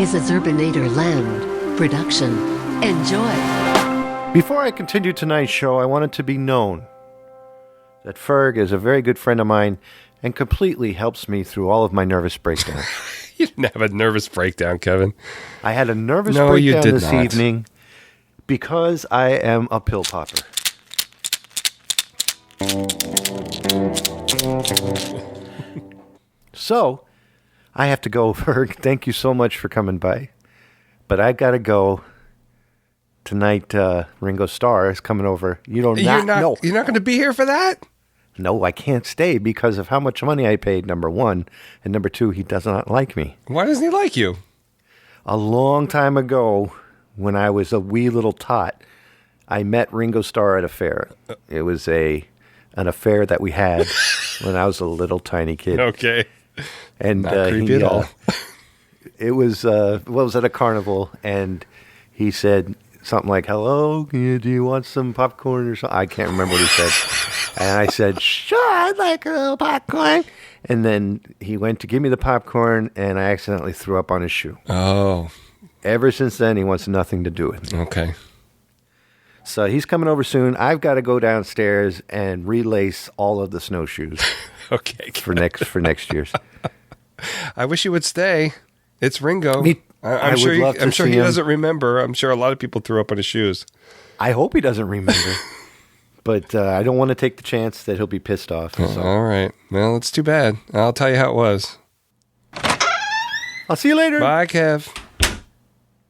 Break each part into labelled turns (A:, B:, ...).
A: is a Zerbinator Land production. Enjoy.
B: Before I continue tonight's show, I want it to be known that Ferg is a very good friend of mine and completely helps me through all of my nervous breakdowns.
C: You didn't have a nervous breakdown, Kevin.
B: I had a nervous breakdown this evening because I am a pill popper. So, I have to go, Ferg. Thank you so much for coming by. But I got to go. Tonight, Ringo Starr is coming over.
C: You're not going to be here for that?
B: No, I can't stay because of how much money I paid, number one. And number two, he does not like me.
C: Why doesn't he like you?
B: A long time ago, when I was a wee little tot, I met Ringo Starr at a fair. It was an affair that we had when I was a little tiny kid.
C: Okay.
B: And
C: not creepy at all.
B: It was at a carnival, and he said something like, "Hello, do you want some popcorn or something?" I can't remember what he said. And I said, "Sure, I'd like a little popcorn." And then he went to give me the popcorn, and I accidentally threw up on his shoe.
C: Oh.
B: Ever since then, he wants nothing to do with me.
C: Okay.
B: So he's coming over soon. I've got to go downstairs and relace all of the snowshoes.
C: Okay.
B: For next year's.
C: I wish you would stay. It's Ringo.
B: I'm sure
C: he doesn't remember. I'm sure a lot of people threw up on his shoes.
B: I hope he doesn't remember. But I don't want to take the chance that he'll be pissed off. So.
C: All right. Well, it's too bad. I'll tell you how it was.
B: I'll see you later.
C: Bye, Kev.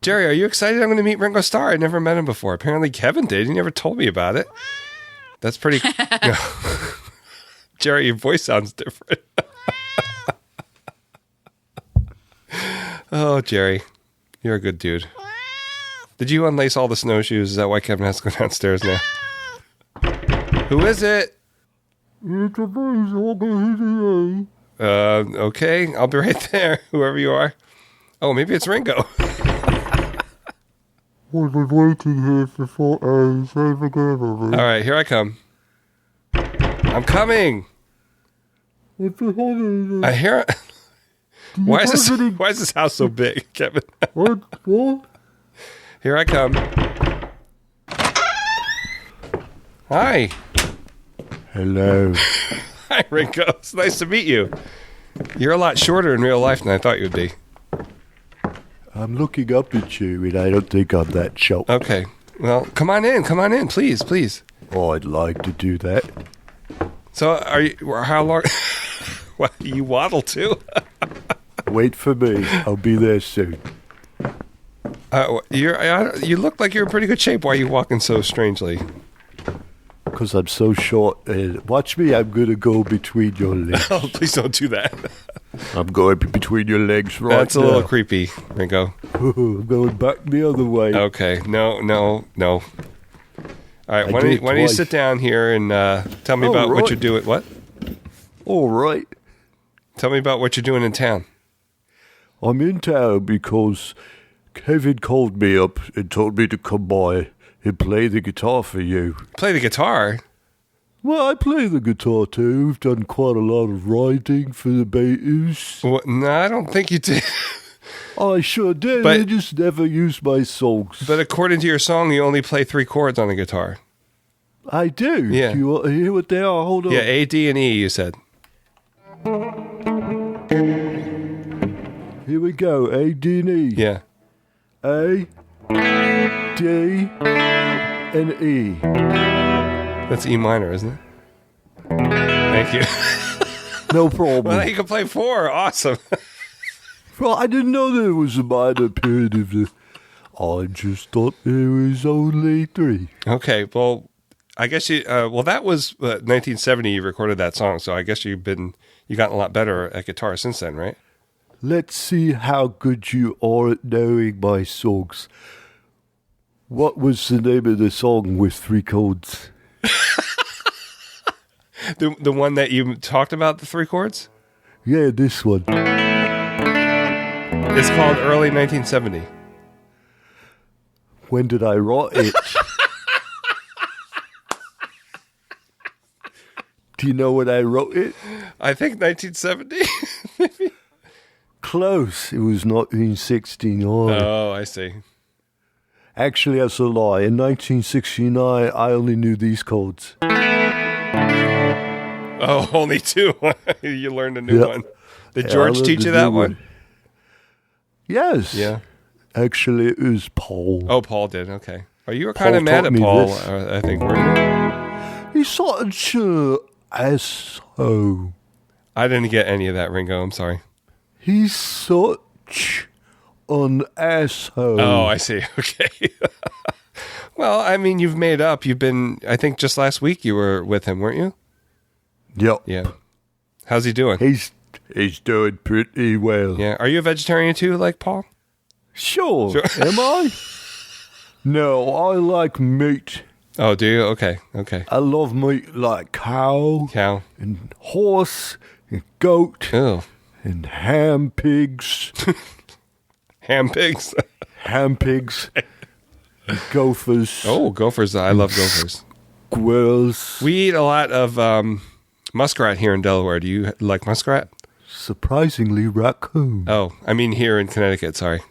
C: Jerry, are you excited I'm going to meet Ringo Starr? I never met him before. Apparently Kevin did. He never told me about it. That's pretty... Jerry, your voice sounds different. Oh, Jerry. You're a good dude. Did you unlace all the snowshoes? Is that why Kevin has to go downstairs now? Who is it? Okay, I'll be right there, whoever you are. Oh, maybe it's Ringo.
D: I've been waiting here for 4 hours. Save again of it.
C: All right, here I come. I'm coming. I hear. Why is this house so big, Kevin?
D: What?
C: Here I come. Hi.
B: Hello.
C: Hi, Ringo. It's nice to meet you. You're a lot shorter in real life than I thought you'd be.
B: I'm looking up at you, and I don't think I'm that short.
C: Okay. Well, come on in, please.
B: Oh, I'd like to do that.
C: So, how long... What, you waddle too?
B: Wait for me. I'll be there soon.
C: You look like you're in pretty good shape. Why are you walking so strangely?
B: Because I'm so short. Watch me. I'm going to go between your legs.
C: Oh, please don't do that.
B: I'm going between your legs right now.
C: That's a little creepy, Ringo.
B: I'm going back the other way.
C: Okay. No. All right. Why don't you sit down here and tell me about what you're doing? What?
B: All right.
C: Tell me about what you're doing in town.
B: I'm in town because Kevin called me up and told me to come by and play the guitar for you.
C: Play the guitar?
B: Well, I play the guitar too. We've done quite a lot of writing for the Beatles.
C: Well, no, I don't think you did.
B: I sure did. I just never used my songs.
C: But according to your song, you only play 3 chords on the guitar.
B: I do.
C: Yeah.
B: Do you want to hear what they are? Hold on.
C: Yeah, A, D, and E, you said.
B: Here we go. A, D, and E.
C: Yeah.
B: A, D, and E.
C: That's E minor, isn't it? Thank you.
B: No problem.
C: Well, you can play 4. Awesome.
B: Well, I didn't know there was a minor period of the... I just thought there was only 3.
C: Okay, well, I guess you... that was 1970 you recorded that song, so I guess you've gotten a lot better at guitar since then, right?
B: Let's see how good you are at knowing my songs. What was the name of the song with 3 chords?
C: The one that you talked about, the 3 chords?
B: Yeah, this one.
C: It's called Early 1970.
B: When did I write it? Do you know when I wrote it?
C: I think 1970.
B: Close. It was 1969.
C: Oh, I see.
B: Actually, that's a lie. In 1969, I only knew these chords.
C: Oh, only 2. You learned a new one. Did George teach you that one?
B: Yes.
C: Yeah.
B: Actually, it was Paul.
C: Oh, Paul did. Okay. Oh, you were kind of mad at Paul, I think, weren't you?
B: He's such an asshole.
C: I didn't get any of that, Ringo. I'm sorry.
B: He's such an asshole.
C: Oh, I see. Okay. Well, I mean, you've made up. You've been, I think just last week you were with him, weren't you?
B: Yep.
C: Yeah. How's he doing?
B: He's doing pretty well.
C: Yeah. Are you a vegetarian too, like Paul?
B: Sure. Am I? No, I like meat.
C: Oh, do you? Okay.
B: I love meat like cow. And horse and goat.
C: Oh.
B: And ham pigs.
C: Ham pigs?
B: Ham pigs. And gophers.
C: Oh, gophers. I love gophers.
B: Squirrels.
C: We eat a lot of muskrat here in Delaware. Do you like muskrat?
B: Surprisingly, raccoon.
C: Oh, I mean here in Connecticut, sorry.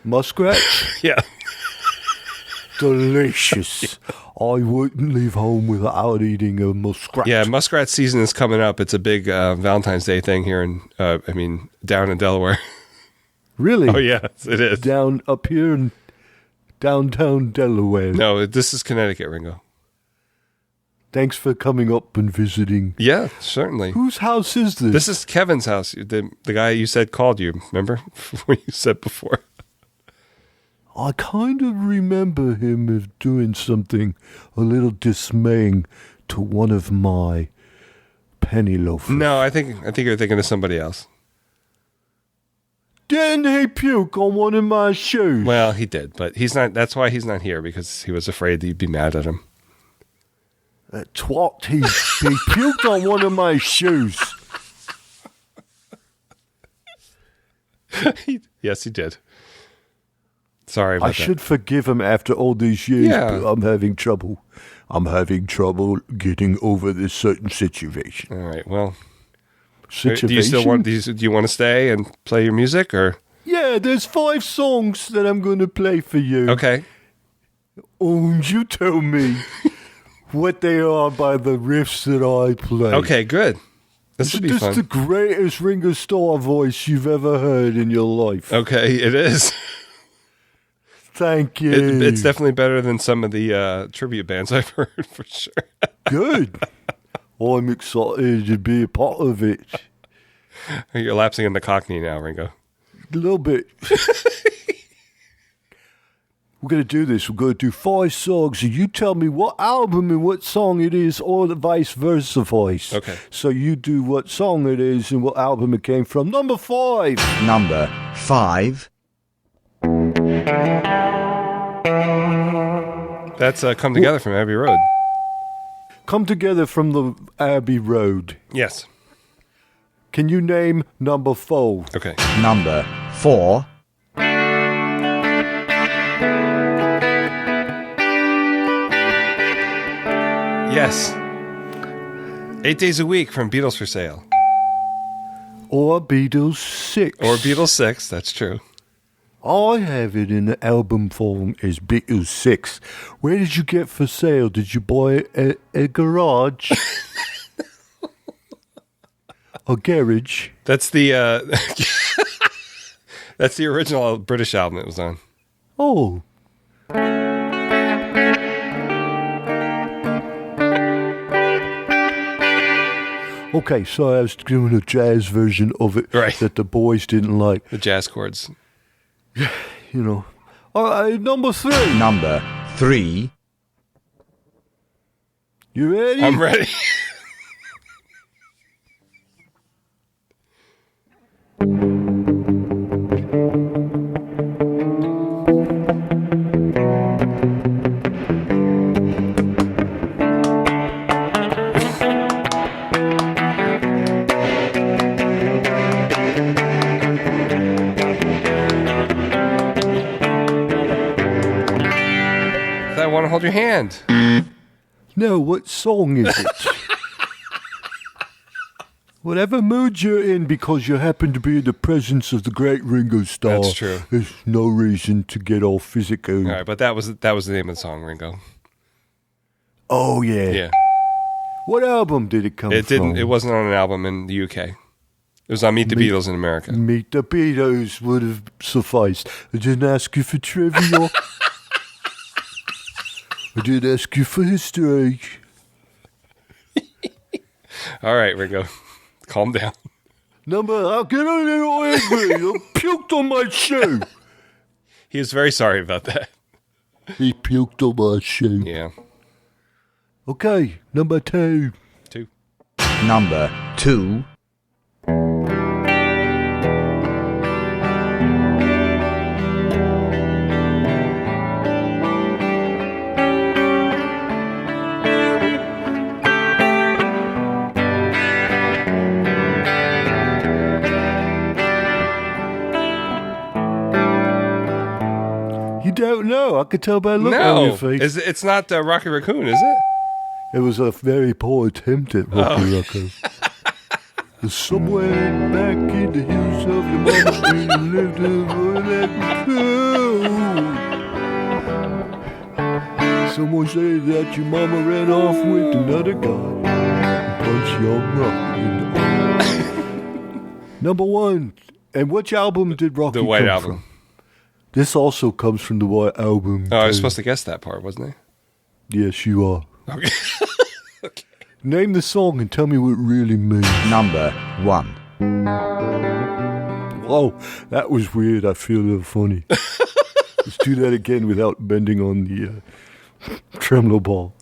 B: Muskrat?
C: Yeah.
B: Delicious. I wouldn't leave home without eating a muskrat.
C: Yeah, muskrat season is coming up. It's a big Valentine's Day thing here down in Delaware.
B: Really?
C: Oh, yeah, it is.
B: Down up here in downtown Delaware.
C: No, this is Connecticut, Ringo.
B: Thanks for coming up and visiting.
C: Yeah, certainly.
B: Whose house is this?
C: This is Kevin's house. The guy you said called you, remember? What you said before.
B: I kind of remember him of doing something a little dismaying to one of my penny loafers.
C: No, I think you're thinking of somebody else.
B: Didn't he puke on one of my shoes?
C: Well, he did, but he's not. That's why he's not here, because he was afraid that you'd be mad at him.
B: That twat, he puked on one of my shoes.
C: Yes, he did. Sorry about that.
B: I should forgive him after all these years,
C: Yeah.
B: but I'm having trouble. I'm having trouble getting over this certain situation.
C: All right, well.
B: Situation?
C: Do you still want these? Do you want to stay and play your music, or?
B: Yeah, there's 5 songs that I'm going to play for you.
C: Okay.
B: And you tell me what they are by the riffs that I play.
C: Okay, good. This would be
B: This
C: fun.
B: is the greatest Ringo Starr voice you've ever heard in your life.
C: Okay, it is.
B: Thank you.
C: It's definitely better than some of the tribute bands I've heard, for sure.
B: Good. I'm excited to be a part of it.
C: You're lapsing into Cockney now, Ringo.
B: A little bit. We're going to do this. We're going to do 5 songs, and you tell me what album and what song it is, or the vice versa voice.
C: Okay.
B: So you do what song it is and what album it came from. Number 5.
E: Number 5.
C: That's Come Together from Abbey Road.
B: Come Together from the Abbey Road.
C: Yes.
B: Can you name number 4?
C: Okay.
E: Number 4.
C: Yes. 8 Days a Week from Beatles for Sale.
B: Or Beatles 6.
C: Or Beatles 6, that's true.
B: I have it in the album form as Beatles 6. Where did you get For Sale? Did you buy it at a garage? A garage?
C: That's the that's the original British album it was on.
B: Oh. Okay, so I was doing a jazz version of it
C: Right.
B: that the boys didn't like.
C: The jazz chords.
B: You know. All right, number 3.
E: Number 3.
B: You ready?
C: I'm ready. I want to hold your hand.
B: No, what song is it?
D: Whatever mood you're in, because you happen to be in the presence of the great Ringo Starr.
C: That's true.
D: There's no reason to get all physical.
C: All right, but that was the name of the song, Ringo.
D: Oh, yeah.
C: Yeah.
D: What album did it come from?
C: It wasn't on an album in the UK. It was on Meet the Beatles in America.
D: Meet the Beatles would have sufficed. I didn't ask you for trivia. I did ask you for history.
C: All right, Ringo. Calm down.
D: I'll get a little angry. I puked on my shoe.
C: He was very sorry about that.
D: He puked on my shoe.
C: Yeah.
D: Okay, number 2.
C: 2.
E: Number 2.
D: You don't know. I could tell by the look on your face.
C: It's not Rocky Raccoon, is it?
D: It was a very poor attempt at Rocky Raccoon. Somewhere back in the hills of your mama, you lived in someone said that your mama ran off with another guy and punched your mother in the eye. Number 1. And which album did Rocky
C: The White
D: come
C: Album.
D: from? This also comes from the White Album.
C: Oh, I was supposed to guess that part, wasn't I?
D: Yes, you are.
C: Okay.
D: Name the song and tell me what it really means.
E: Number 1.
D: Oh, that was weird. I feel a little funny. Let's do that again without bending on the tremolo ball.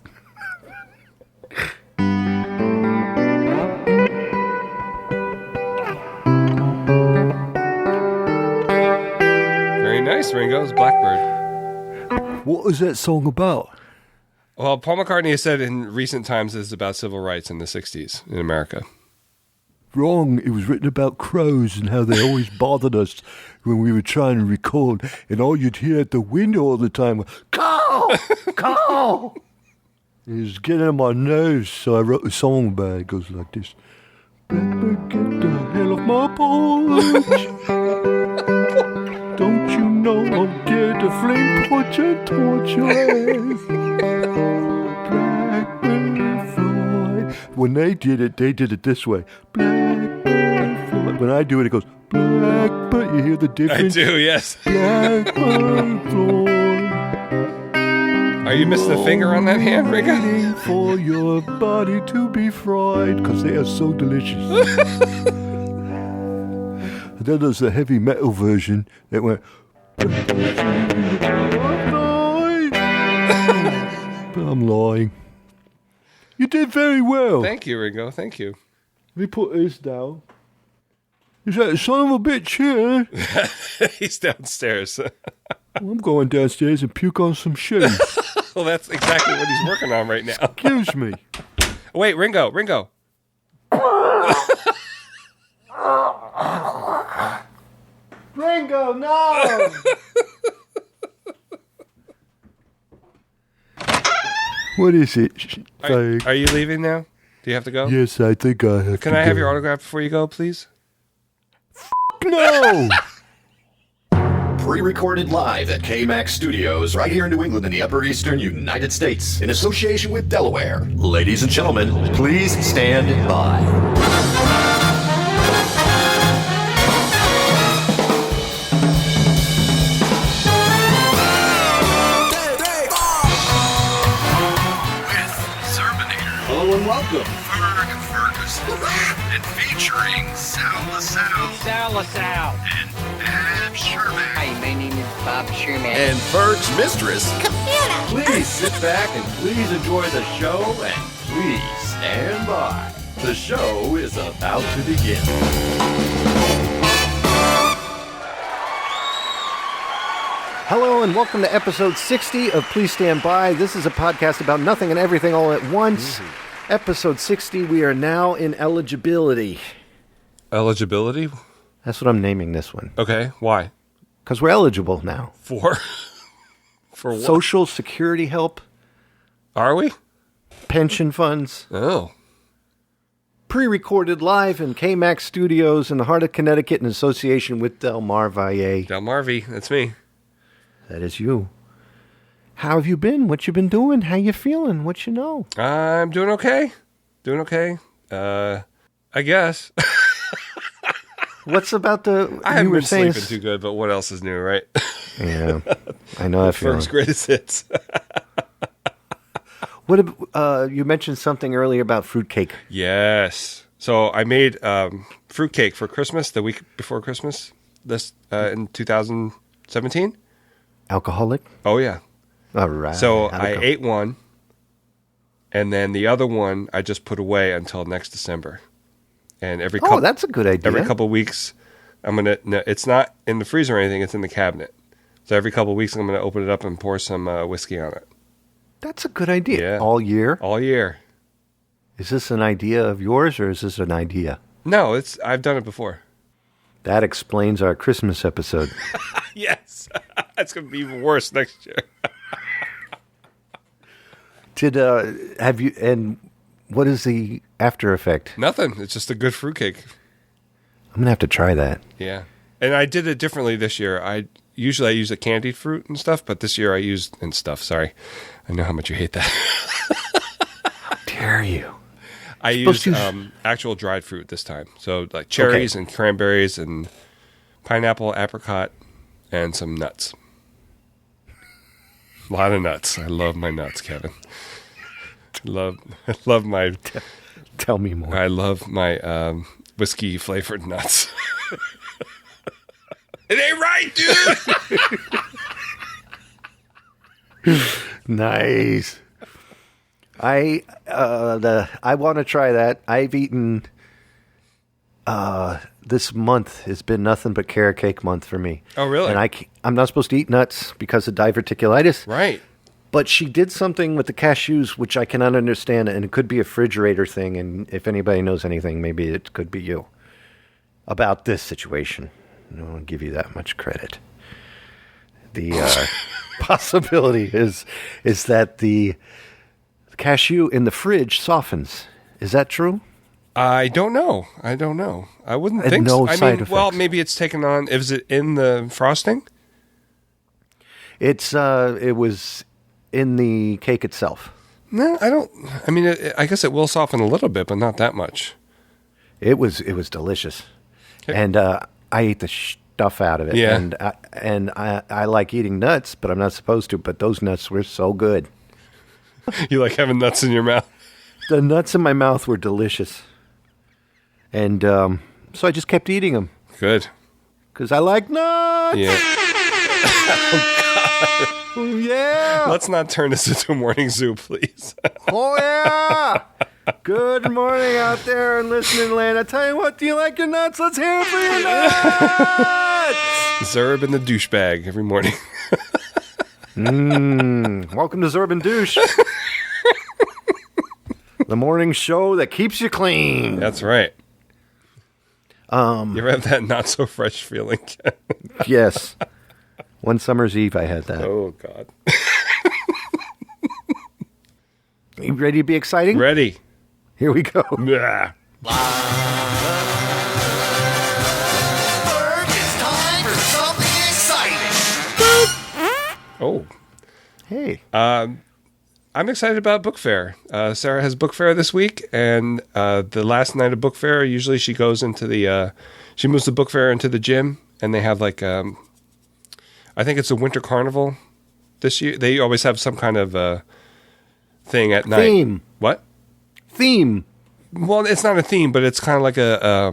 C: Very nice, Ringo. It's Blackbird.
D: What was that song about?
C: Well, Paul McCartney has said in recent times it's about civil rights in the 60s in America.
D: Wrong. It was written about crows and how they always bothered us when we were trying to record. And all you'd hear at the window all the time was, caw, caw. It was getting on my nerves, so I wrote a song about it. It goes like this. Blackbird, get the hell off my porch. Don't you know I'll get a flame torch and torch your ass. Blackbird fly. When they did it this way. Blackbird fly. When I do it, it goes blackbird. You hear the
C: I
D: difference?
C: do, yes.
D: Blackbird fly.
C: Are you missing a finger on that hand, Ringo?
D: Waiting for your body to be fried because they are so delicious. And then there's the heavy metal version that went. But I'm lying. You did very well.
C: Thank you, Ringo. Thank you.
D: Let me put this down. Is that son of a bitch here?
C: He's downstairs.
D: I'm going downstairs and puke on some shoes.
C: Well, that's exactly what he's working on right now.
D: Excuse me.
C: Wait, Ringo.
D: Ringo, no! What is it?
C: Are you leaving now? Do you have to go?
D: Yes, I think I have to
C: Can I have
D: go.
C: your autograph before you go, please?
D: No!
F: Pre-recorded live at KMAX Studios right here in New England in the Upper Eastern United States in association with Delaware. Ladies and gentlemen, please stand by. Hello and welcome. Ferg and Ferguson. And featuring Sal LaSalle.
G: Sal LaSalle.
F: And Bob Sherman.
G: Hi, my name is Bob Sherman.
F: And Ferg's mistress. Please sit back and please enjoy the show and please stand by. The show is about to begin.
B: Hello and welcome to episode 60 of Please Stand By. This is a podcast about nothing and everything all at once. Episode 60, we are now in eligibility.
C: Eligibility?
B: That's what I'm naming this one.
C: Okay, why?
B: Because we're eligible now.
C: For what?
B: Social security help,
C: Are we?
B: pension funds,
C: Oh.
B: pre-recorded live in KMAX Studios in the heart of Connecticut in association with Delmar Valle.
C: Delmarvy, that's me.
B: That is you. How have you been? What you been doing? How you feeling? What you know?
C: I'm doing okay. I guess.
B: What's about the...
C: I haven't
B: you were
C: been
B: saying
C: sleeping too good, but what else is new, right?
B: Yeah, I know that feeling.
C: First greatest hits.
B: You mentioned something earlier about fruitcake.
C: Yes. So I made fruitcake for Christmas, the week before Christmas, in 2017.
B: Alcoholic?
C: Oh, yeah.
B: All right.
C: So I ate one, and then the other one I just put away until next December. And
B: that's a good idea.
C: Every couple of weeks, it's not in the freezer or anything, it's in the cabinet. So every couple of weeks, I'm going to open it up and pour some whiskey on it.
B: That's a good idea.
C: Yeah.
B: All year?
C: All year.
B: Is this an idea of yours, or is this an idea?
C: No, I've done it before.
B: That explains our Christmas episode.
C: Yes. It's going to be even worse next year.
B: And what is the after effect?
C: Nothing. It's just a good fruitcake.
B: I'm going to have to try that.
C: Yeah. And I did it differently this year. Usually I use a candied fruit and stuff, but this year I used... And stuff, sorry. I know how much you hate that.
B: How dare you?
C: I used actual dried fruit this time. So like cherries and cranberries and pineapple, apricot, and some nuts. A lot of nuts. I love my nuts, Kevin. I love my...
B: Tell me more.
C: I love my whiskey flavored nuts. It ain't right, dude.
B: Nice. I want to try that. I've eaten. This month has been nothing but carrot cake month for me.
C: Oh, really?
B: And I'm not supposed to eat nuts because of diverticulitis.
C: Right.
B: But she did something with the cashews which I cannot understand, and it could be a refrigerator thing. And if anybody knows anything, maybe it could be you about this situation. I don't want to give you that much credit. The possibility is that the cashew in the fridge softens. Is that true?
C: I don't know. I wouldn't think
B: no
C: so.
B: side effects.
C: Well, maybe it's taken on. Is it in the frosting?
B: It was in the cake itself.
C: No, I don't. I mean, I guess it will soften a little bit, but not that much.
B: It was delicious, and I ate the stuff out of it.
C: Yeah.
B: And I like eating nuts, but I'm not supposed to. But those nuts were so good.
C: You like having nuts in your mouth?
B: The nuts in my mouth were delicious, and so I just kept eating them.
C: Good.
B: Because I like nuts.
C: Yeah.
B: Oh, yeah.
C: Let's not turn this into a morning zoo, please.
B: Oh, yeah. Good morning out there in listening land. I tell you what, do you like your nuts? Let's hear it for your nuts.
C: Zerb and the douchebag every morning.
B: Welcome to Zerb and Douche. The morning show that keeps you clean.
C: That's right. You ever have that not so fresh feeling?
B: Yes. One summer's eve I had that.
C: Oh, God.
B: You ready to be exciting?
C: Ready.
B: Here we go.
C: Yeah.
F: It's time for something exciting.
C: Oh.
B: Hey.
C: I'm excited about book fair. Sarah has book fair this week, and the last night of book fair, usually she goes into she moves the book fair into the gym, and they have like, I think it's a winter carnival this year. They always have some kind of thing at night.
B: Theme.
C: What?
B: Theme.
C: Well, it's not a theme, but it's kind of like a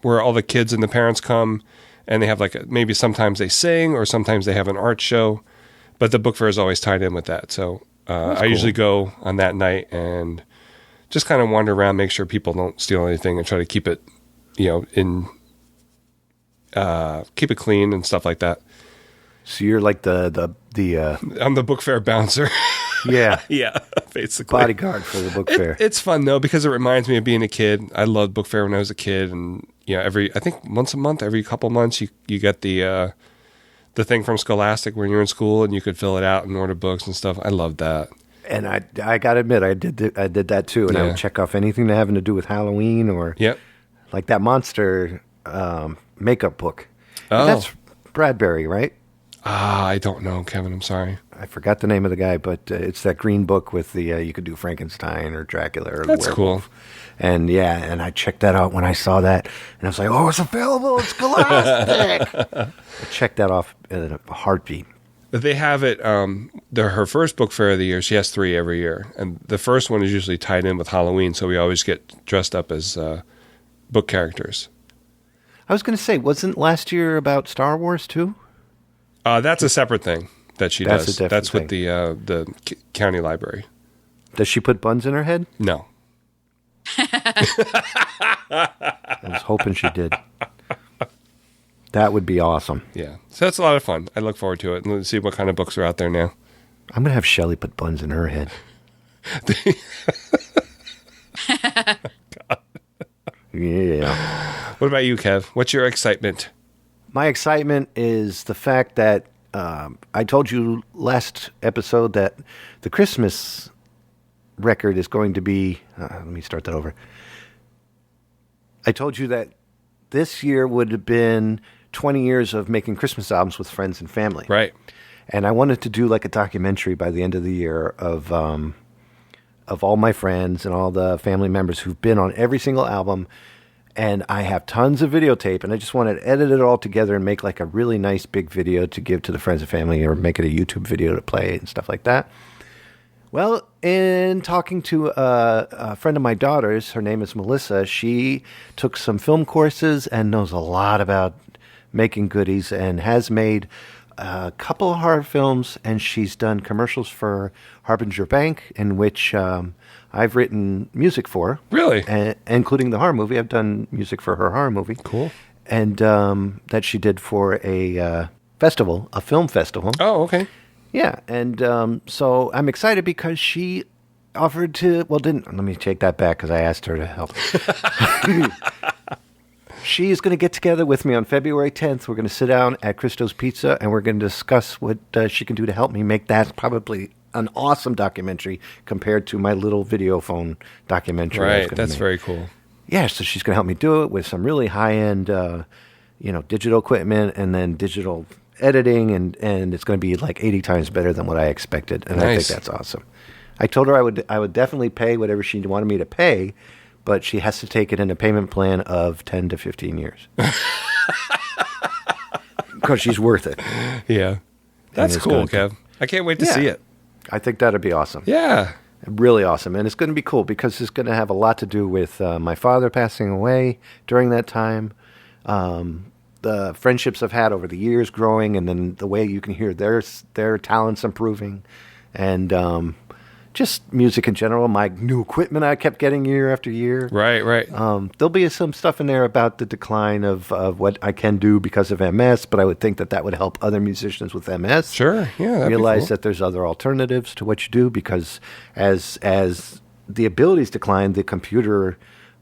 C: where all the kids and the parents come, and they have like maybe sometimes they sing or sometimes they have an art show, but the book fair is always tied in with that. So I usually go on that night and just kind of wander around, make sure people don't steal anything, and try to keep it, keep it clean and stuff like that.
B: So you're like the
C: I'm the book fair bouncer.
B: yeah.
C: Yeah, basically.
B: Bodyguard for the book fair.
C: It's fun though because it reminds me of being a kid. I loved book fair when I was a kid, and I think once a month, every couple months, you get the thing from Scholastic when you're in school, and you could fill it out and order books and stuff. I loved that.
B: And I got to admit, I did that too. And I would check off anything having to do with Halloween or like that monster makeup book.
C: Oh.
B: That's Bradbury, right?
C: I don't know, Kevin. I'm sorry.
B: I forgot the name of the guy, but it's that green book with the you could do Frankenstein or Dracula or
C: That's
B: the
C: cool.
B: werewolf. And and I checked that out when I saw that, and I was like, "Oh, it's available! It's Scholastic!" I checked that off in a heartbeat.
C: They have it. Her first book fair of the year. She has 3 every year, and the first one is usually tied in with Halloween, so we always get dressed up as book characters.
B: I was going to say, wasn't last year about Star Wars too?
C: That's a separate thing that she
B: That's
C: does.
B: a different
C: That's with
B: thing.
C: the county library.
B: Does she put buns in her head?
C: No.
B: I was hoping she did. That would be awesome.
C: Yeah. So that's a lot of fun. I look forward to it and let's see what kind of books are out there now.
B: I'm going to have Shelley put buns in her head. Yeah.
C: What about you, Kev? What's your excitement?
B: My excitement is the fact that I told you last episode that the Christmas record is going to be... let me start that over. I told you that this year would have been 20 years of making Christmas albums with friends and family.
C: Right.
B: And I wanted to do like a documentary by the end of the year of all my friends and all the family members who've been on every single album. And I have tons of videotape, and I just wanted to edit it all together and make like a really nice big video to give to the friends and family, or make it a YouTube video to play and stuff like that. Well, in talking to a friend of my daughter's, her name is Melissa, she took some film courses and knows a lot about making goodies and has made a couple of horror films, and she's done commercials for Harbinger Bank, in which I've written music for.
C: Really?
B: Including the horror movie. I've done music for her horror movie.
C: Cool.
B: And that she did for a festival, a film festival.
C: Oh, okay.
B: Yeah, and so I'm excited because she offered to, let me take that back because I asked her to help. She's going to get together with me on February 10th. We're going to sit down at Christo's Pizza, and we're going to discuss what she can do to help me make that probably an awesome documentary compared to my little video phone documentary.
C: Right, that's very cool.
B: Yeah, so she's going to help me do it with some really high-end, digital equipment and then digital editing, and it's going to be like 80 times better than what I expected, and I think that's awesome. I told her I would definitely pay whatever she wanted me to pay, but she has to take it in a payment plan of 10 to 15 years. Because she's worth it.
C: Yeah. That's cool, Kev. I can't wait to see it.
B: I think that'd be awesome.
C: Yeah.
B: Really awesome. And it's going to be cool because it's going to have a lot to do with my father passing away during that time, the friendships I've had over the years growing, and then the way you can hear their talents improving, and just music in general, my new equipment I kept getting year after year.
C: Right.
B: There'll be some stuff in there about the decline of what I can do because of MS, but I would think that would help other musicians with MS.
C: Sure, yeah. That'd
B: Realize
C: be cool.
B: that there's other alternatives to what you do, because as the abilities decline, the computer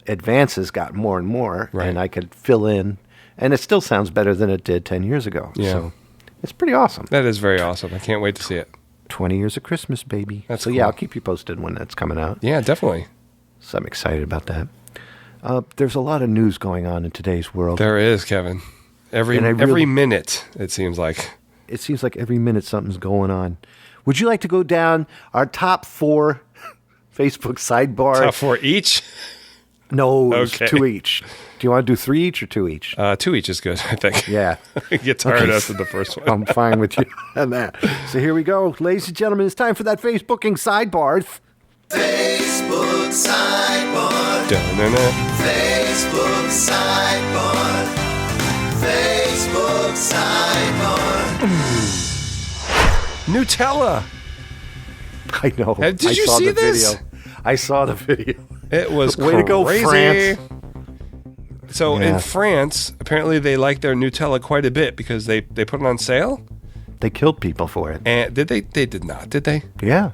B: advances got more and more, and I could fill in, and it still sounds better than it did 10 years ago.
C: Yeah.
B: So it's pretty awesome.
C: That is very awesome. I can't wait to see it.
B: 20 years of Christmas, baby.
C: That's
B: so
C: cool.
B: yeah, I'll keep you posted when that's coming out.
C: Yeah, definitely.
B: So I'm excited about that. There's a lot of news going on in today's world.
C: There is, Kevin. Every minute, it seems like.
B: It seems like every minute something's going on. Would you like to go down our top 4 Facebook sidebar?
C: Top 4 each?
B: No, it's
C: Okay.
B: 2 each. Do you want to do 3 each or 2 each?
C: 2 each is good, I think.
B: Yeah.
C: I get tired after the first one.
B: I'm fine with you on that. So here we go. Ladies and gentlemen, it's time for that Facebooking sidebar.
H: Facebook sidebar.
C: Dun-dun-dun.
H: Facebook sidebar. Facebook sidebar.
C: Nutella.
B: I know.
C: Did you
B: saw
C: see
B: the
C: this?
B: Video. I saw the video.
C: It was
B: Way
C: crazy.
B: to go, France.
C: So
B: Yeah.
C: in France, apparently they like their Nutella quite a bit because they put it on sale.
B: They killed people for it.
C: And did they? They did not, did they?
B: Yeah.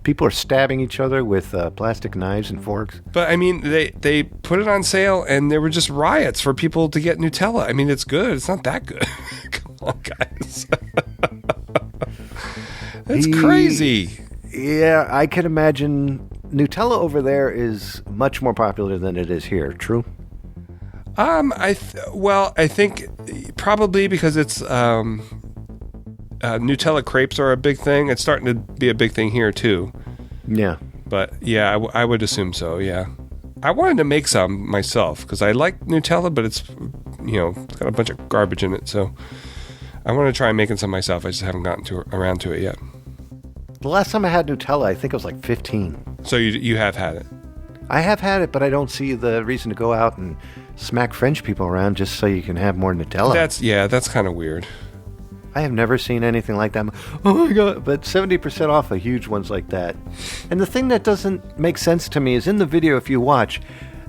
B: People are stabbing each other with plastic knives and forks.
C: But I mean, they put it on sale, and there were just riots for people to get Nutella. I mean, it's good. It's not that good. Come on, guys. That's crazy.
B: Yeah, I can imagine Nutella over there is much more popular than it is here. True?
C: I think probably because it's Nutella crepes are a big thing. It's starting to be a big thing here too.
B: Yeah.
C: But yeah, I would assume so. Yeah, I wanted to make some myself because I like Nutella, but it's it's got a bunch of garbage in it. So I want to try making some myself. I just haven't gotten around to it yet.
B: The last time I had Nutella, I think I was like 15.
C: So you have had it.
B: I have had it, but I don't see the reason to go out and smack French people around just so you can have more Nutella.
C: That's kind of weird.
B: I have never seen anything like that. Oh my God, but 70% off of huge ones like that. And the thing that doesn't make sense to me is in the video, if you watch,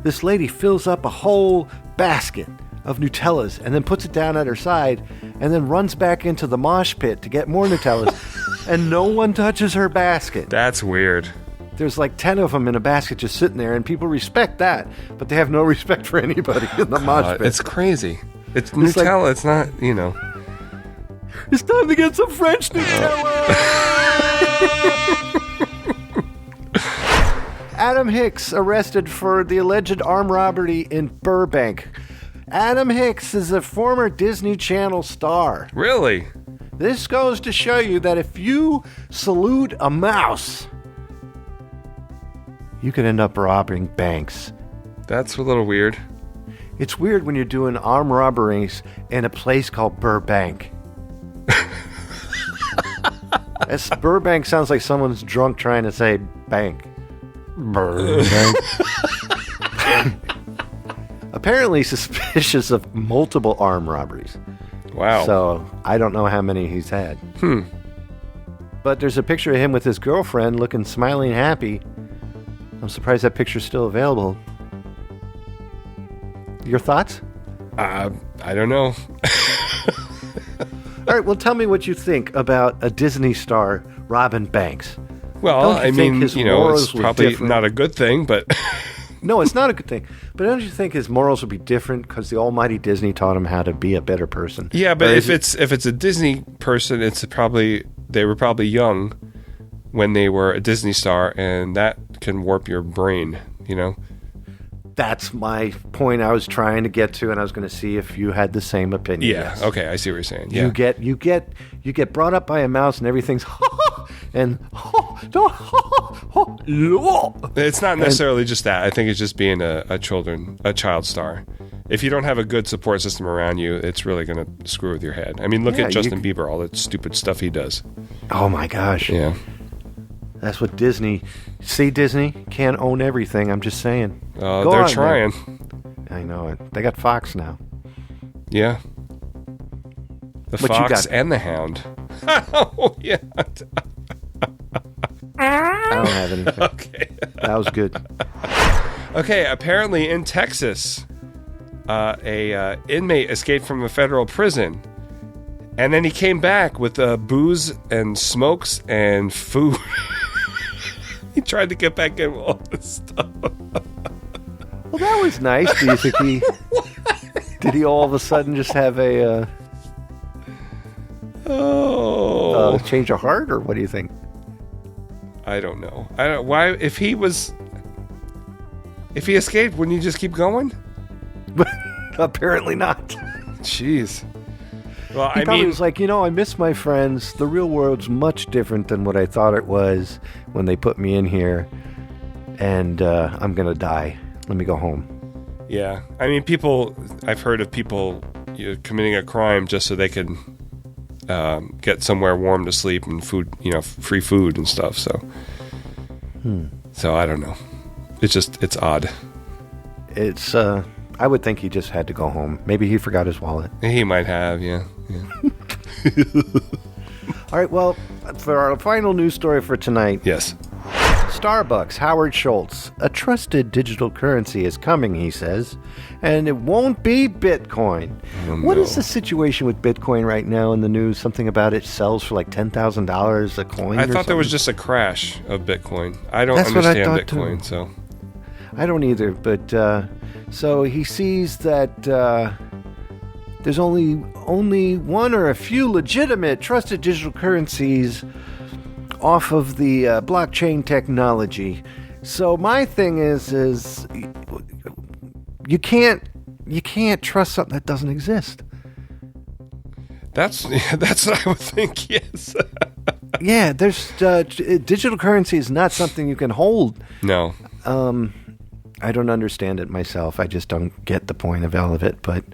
B: this lady fills up a whole basket of Nutellas and then puts it down at her side and then runs back into the mosh pit to get more Nutellas and no one touches her basket.
C: That's weird.
B: There's like 10 of them in a basket just sitting there, and people respect that, but they have no respect for anybody in the mosh pit.
C: It's crazy. It's Nutella. It's not,
B: It's time to get some French Nutella! Adam Hicks arrested for the alleged armed robbery in Burbank. Adam Hicks is a former Disney Channel star.
C: Really?
B: This goes to show you that if you salute a mouse, you could end up robbing banks.
C: That's a little weird.
B: It's weird when you're doing armed robberies in a place called Burbank. Burbank sounds like someone's drunk trying to say bank. Burbank. Apparently suspicious of multiple armed robberies.
C: Wow.
B: So I don't know how many he's had. But there's a picture of him with his girlfriend looking smiling happy. I'm surprised that picture's still available. Your thoughts?
C: I don't know.
B: All right, well, tell me what you think about a Disney star robbing banks.
C: Well, I mean, it's probably
B: different?
C: not a good thing, but...
B: No, it's not a good thing. But don't you think his morals would be different because the almighty Disney taught him how to be a better person?
C: Yeah, but if it's a Disney person, they were probably young when they were a Disney star, and that can warp your brain,
B: That's my point I was trying to get to, and I was going to see if you had the same opinion.
C: Yeah.
B: Yes.
C: Okay, I see what you're saying. Yeah.
B: You get brought up by a mouse, and everything's and
C: it's not necessarily just that. I think it's just being a child star. If you don't have a good support system around you, it's really going to screw with your head. I mean, look at Justin Bieber, all that stupid stuff he does.
B: Oh my gosh.
C: Yeah.
B: That's what Disney... See, Disney can't own everything, I'm just saying.
C: They're trying.
B: I know it. They got Fox now.
C: Yeah. The
B: What you
C: Fox
B: got?
C: and the Hound. Oh, yeah.
B: I don't have anything.
C: Okay.
B: That was good.
C: Okay, apparently in Texas, a inmate escaped from a federal prison, and then he came back with booze and smokes and food. He tried to get back in with all this stuff.
B: Well, that was nice. Do you think did he all of a sudden just have a change of heart, or what do you think?
C: I don't know. Why if he escaped, wouldn't he just keep going?
B: Apparently not.
C: Jeez. Well,
B: He probably was like, I miss my friends. The real world's much different than what I thought it was when they put me in here, and I'm gonna die. Let me go home.
C: Yeah, I mean, I've heard of people committing a crime just so they could get somewhere warm to sleep and food, free food and stuff. So, So I don't know. It's odd.
B: It's I would think he just had to go home. Maybe he forgot his wallet.
C: He might have, yeah.
B: All right, well, for our final news story for tonight.
C: Yes.
B: Starbucks, Howard Schultz. A trusted digital currency is coming, he says, and it won't be Bitcoin. What is the situation with Bitcoin right now in the news? Something about it sells for like $10,000 a coin.
C: I thought there was just a crash of Bitcoin. I don't
B: That's what I
C: understand
B: thought,
C: Bitcoin,
B: too.
C: so
B: I don't either, but so he sees that there's only one or a few legitimate trusted digital currencies off of the blockchain technology. So my thing is you can't trust something that doesn't exist.
C: That's what I would think. Yes.
B: Yeah, there's digital currency is not something you can hold.
C: No.
B: I don't understand it myself. I just don't get the point of all of it. But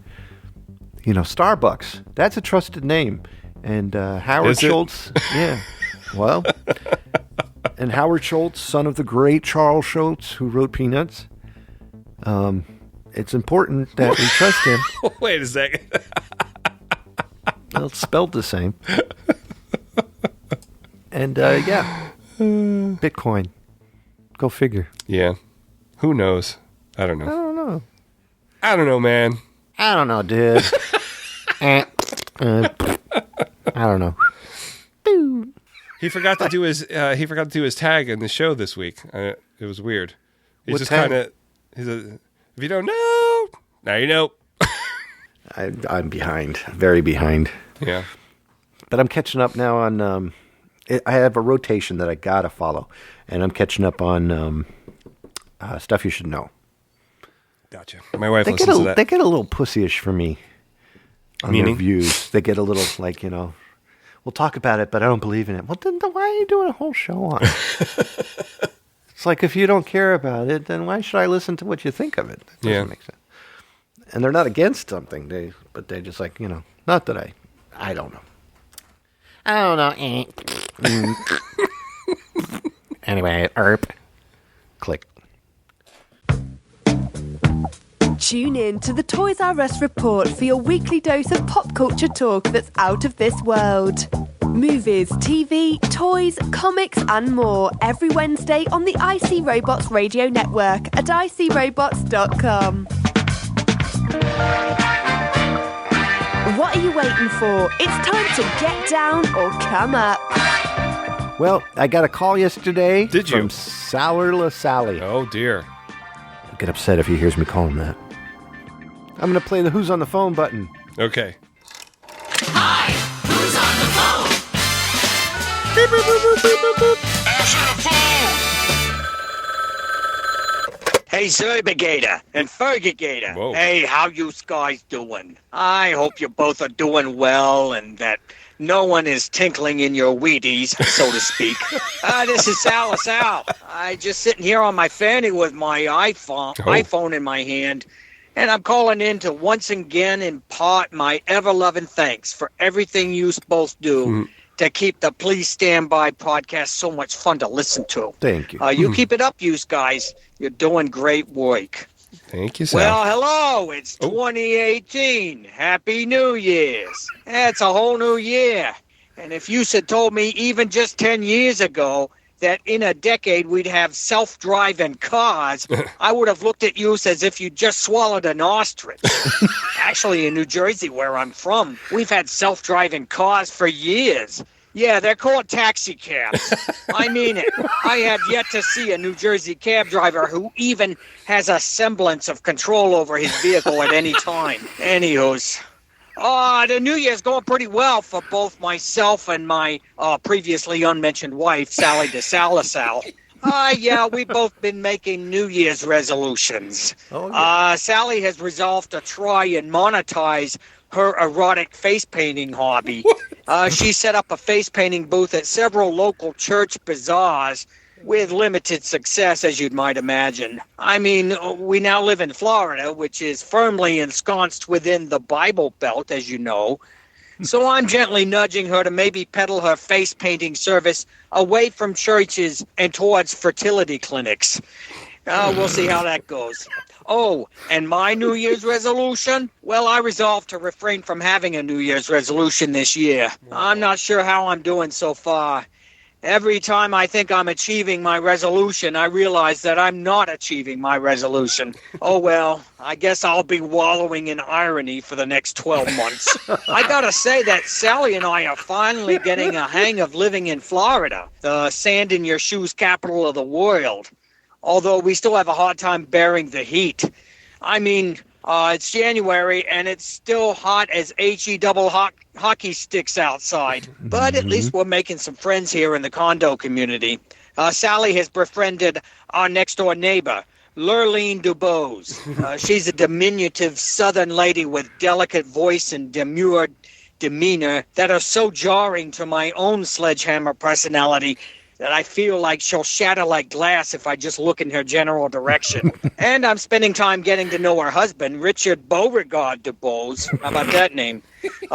B: Starbucks, that's a trusted name, and Howard Schultz. Yeah. Well, and Howard Schultz, son of the great Charles Schultz, who wrote Peanuts. It's important that we trust him.
C: Wait a second.
B: Well, it's spelled the same. And Bitcoin. Go figure.
C: Yeah. Who knows? I don't know.
B: I don't know,
C: man.
B: I don't know, dude. I don't know.
C: He forgot to do his tag in the show this week. It was weird. He's
B: What
C: just
B: tag?
C: kind of. If you don't know, now you know.
B: I'm behind, very behind.
C: Yeah.
B: But I'm catching up now on. I have a rotation that I gotta follow, and I'm catching up on stuff you should know.
C: Gotcha. My wife
B: They
C: listens to that.
B: They get a little pussyish for me on
C: Meaning?
B: their views. They get a little like, we'll talk about it, but I don't believe in it. Well, then why are you doing a whole show on it? It's like, if you don't care about it, then why should I listen to what you think of it? That doesn't make sense. And they're not against something, but they're just like, not that I don't know. I don't know. Anyway, click.
I: Tune in to the Toys R Us Report for your weekly dose of pop culture talk that's out of this world. Movies, TV, toys, comics, and more every Wednesday on the IC Robots radio network at icrobots.com. What are you waiting for? It's time to get down or come up.
B: Well, I got a call yesterday.
C: Did you?
B: From Sal LaSalle.
C: Oh, dear.
B: He'll get upset if he hears me call him that. I'm going to play the Who's on the Phone button.
C: Okay.
H: Hi, who's on the phone?
G: Hey, Zerbigator and Fergigator.
C: Whoa.
G: Hey, how you guys doing? I hope you both are doing well and that no one is tinkling in your Wheaties, so to speak. This is Sal LaSalle. I just sitting here on my fanny with my iPhone in my hand, and I'm calling in to once again impart my ever-loving thanks for everything you both do to keep the Please Stand By podcast so much fun to listen to.
B: Thank you.
G: You keep it up, you guys. You're doing great work.
C: Thank you, Sal.
G: Well, hello. It's 2018. Happy New Year's. It's a whole new year. And if you had told me even just 10 years ago that in a decade we'd have self-driving cars, I would have looked at you as if you just swallowed an ostrich. Actually, in New Jersey, where I'm from, we've had self-driving cars for years. Yeah, they're called taxi cabs. I mean it. I have yet to see a New Jersey cab driver who even has a semblance of control over his vehicle at any time. Anywho's. The New Year's going pretty well for both myself and my previously unmentioned wife, Sally LaSalle. Yeah, we've both been making New Year's resolutions.
B: Oh, yeah.
G: Sally has resolved to try and monetize her erotic face painting hobby. She set up a face painting booth at several local church bazaars with limited success, as you might imagine. I mean, we now live in Florida, which is firmly ensconced within the Bible Belt, as you know. So I'm gently nudging her to maybe peddle her face painting service away from churches and towards fertility clinics. We'll see how that goes. Oh, and my New Year's resolution? Well, I resolved to refrain from having a New Year's resolution this year. I'm not sure how I'm doing so far. Every time I think I'm achieving my resolution, I realize that I'm not achieving my resolution. Oh, well, I guess I'll be wallowing in irony for the next 12 months. I gotta say that Sally and I are finally getting a hang of living in Florida, the sand in your shoes capital of the world. Although we still have a hard time bearing the heat. I mean, It's January, and it's still hot as HE double hockey sticks outside. But at least we're making some friends here in the condo community. Sally has befriended our next-door neighbor, Lurleen Dubose. She's a diminutive southern lady with delicate voice and demure demeanor that are so jarring to my own sledgehammer personality that I feel like she'll shatter like glass if I just look in her general direction. And I'm spending time getting to know her husband, Richard Beauregard Dubose. How about that name?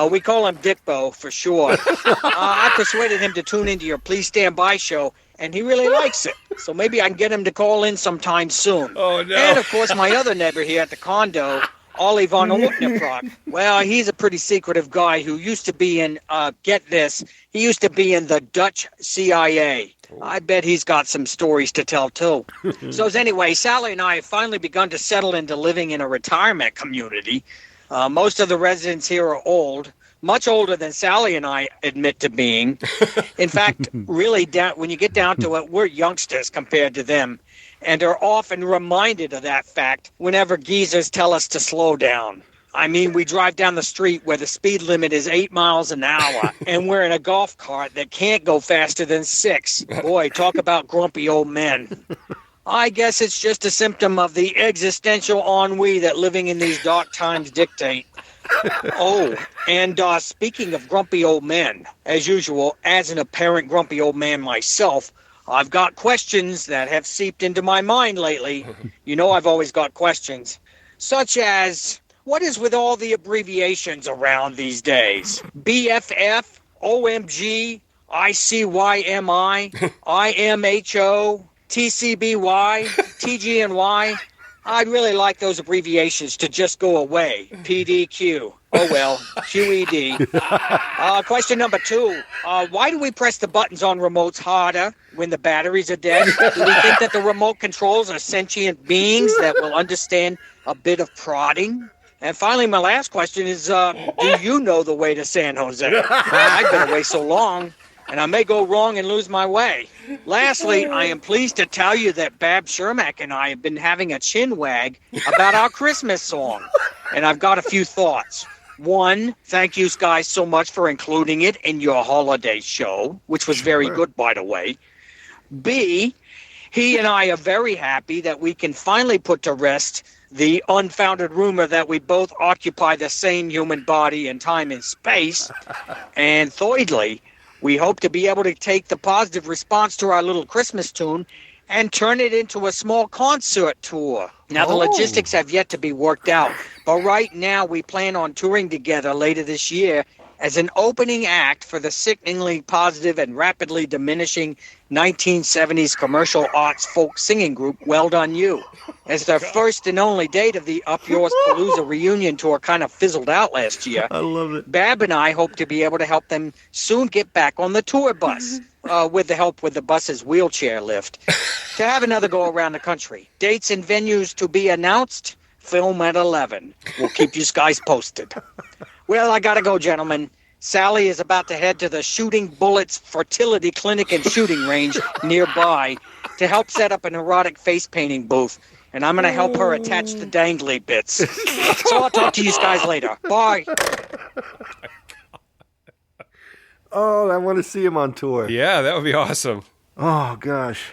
G: We call him Dick Bo for short. I persuaded him to tune into your Please Stand By show, and he really likes it. So maybe I can get him to call in sometime soon.
C: Oh, no.
G: And, of course, my other neighbor here at the condo, Ollie von Ortneprock. Well, he's a pretty secretive guy who used to be in, get this, he used to be in the Dutch CIA. I bet he's got some stories to tell, too. So anyway, Sally and I have finally begun to settle into living in a retirement community. Most of the residents here are old, much older than Sally and I admit to being. In fact, really, when you get down to it, we're youngsters compared to them, and are often reminded of that fact whenever geezers tell us to slow down. I mean, we drive down the street where the speed limit is 8 miles an hour, and we're in a golf cart that can't go faster than 6. Boy, talk about grumpy old men. I guess it's just a symptom of the existential ennui that living in these dark times dictate. Oh, and speaking of grumpy old men, as usual, as an apparent grumpy old man myself, I've got questions that have seeped into my mind lately. You know I've always got questions. Such as, what is with all the abbreviations around these days? BFF, OMG, ICYMI, IMHO, TCBY, TGNY. I'd really like those abbreviations to just go away. PDQ. Oh, well. QED. Question number 2. Why do we press the buttons on remotes harder when the batteries are dead? Do we think that the remote controls are sentient beings that will understand a bit of prodding? And finally, my last question is, do you know the way to San Jose? I've been away so long, and I may go wrong and lose my way. Lastly, I am pleased to tell you that Bab Shermack and I have been having a chin wag about our Christmas song, and I've got a few thoughts. 1, thank you guys so much for including it in your holiday show, which was very good, by the way. B, he and I are very happy that we can finally put to rest the unfounded rumor that we both occupy the same human body in time and space. And thirdly, we hope to be able to take the positive response to our little Christmas tune and turn it into a small concert tour. Now, the logistics have yet to be worked out, but right now we plan on touring together later this year as an opening act for the sickeningly positive and rapidly diminishing 1970s commercial arts folk singing group Well Done You. As their first and only date of the Up Yours Palooza reunion tour kind of fizzled out last year,
B: I love it.
G: Bab and I hope to be able to help them soon get back on the tour bus, with the help with the bus's wheelchair lift, to have another go around the country. Dates and venues to be announced. Film at 11. We'll keep you guys posted. Well, I gotta go, gentlemen. Sally is about to head to the Shooting Bullets Fertility Clinic and Shooting Range nearby to help set up an erotic face painting booth. And I'm going to help her attach the dangly bits. So I'll talk to you guys later. Bye.
B: Oh, I want to see him on tour.
C: Yeah, that would be awesome.
B: Oh, gosh.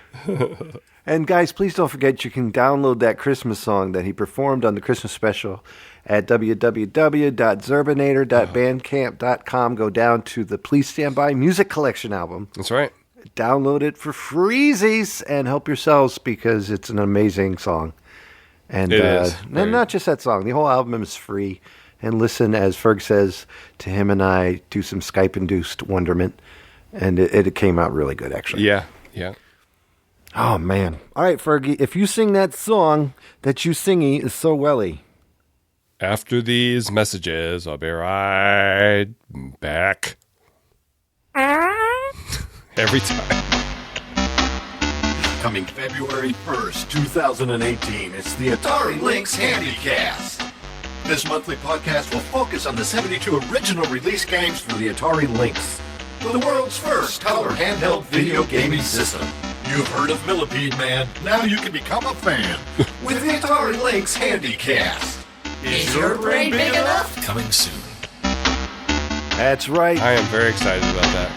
B: And guys, please don't forget you can download that Christmas song that he performed on the Christmas special at www.zerbinator.bandcamp.com. Go down to the Please Stand By Music Collection album.
C: That's right.
B: Download it for freezies and help yourselves because it's an amazing song. And,
C: it is.
B: And not just that song. The whole album is free. And listen, as Ferg says, to him and I do some Skype-induced wonderment. And it came out really good, actually.
C: Yeah, yeah.
B: Oh, man. All right, Fergie, if you sing that song that you singy is so welly.
C: After these messages, I'll be right back. Every time.
F: Coming February 1st, 2018, it's the Atari Lynx Handycast. This monthly podcast will focus on the 72 original release games for the Atari Lynx, the world's first color handheld video gaming system. You've heard of Millipede Man, now you can become a fan with the Atari Lynx Handycast.
H: Is your brain big enough? Coming soon.
B: That's right.
C: I am very excited about that.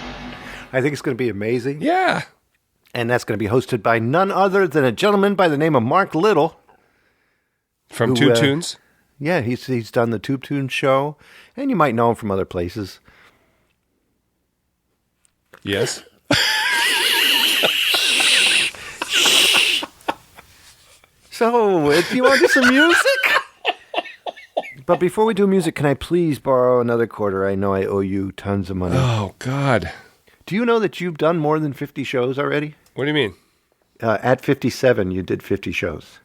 B: I think it's going to be amazing.
C: Yeah.
B: And that's going to be hosted by none other than a gentleman by the name of Mark Little.
C: From Tube Tunes?
B: Yeah, he's done the Tube Tunes show, and you might know him from other places.
C: Yes.
B: So, do you want to do some music? But before we do music, can I please borrow another quarter? I know I owe you tons of money.
C: Oh, God.
B: Do you know that you've done more than 50 shows already?
C: What do you mean?
B: At 57, you did 50 shows.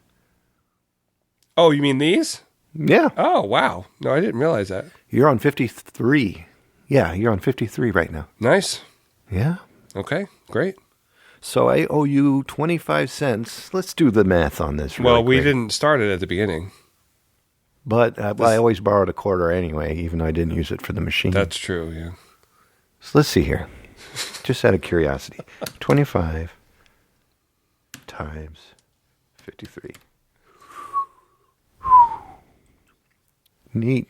C: Oh, you mean these?
B: Yeah.
C: Oh, wow. No, I didn't realize that.
B: You're on 53. Yeah, you're on 53 right now.
C: Nice.
B: Yeah.
C: Okay, great.
B: So I owe you 25 cents. Let's do the math on this.
C: Well, we didn't start it at the beginning.
B: But I always borrowed a quarter anyway, even though I didn't use it for the machine.
C: That's true, yeah.
B: So let's see here. Just out of curiosity. 25 times 53. Neat.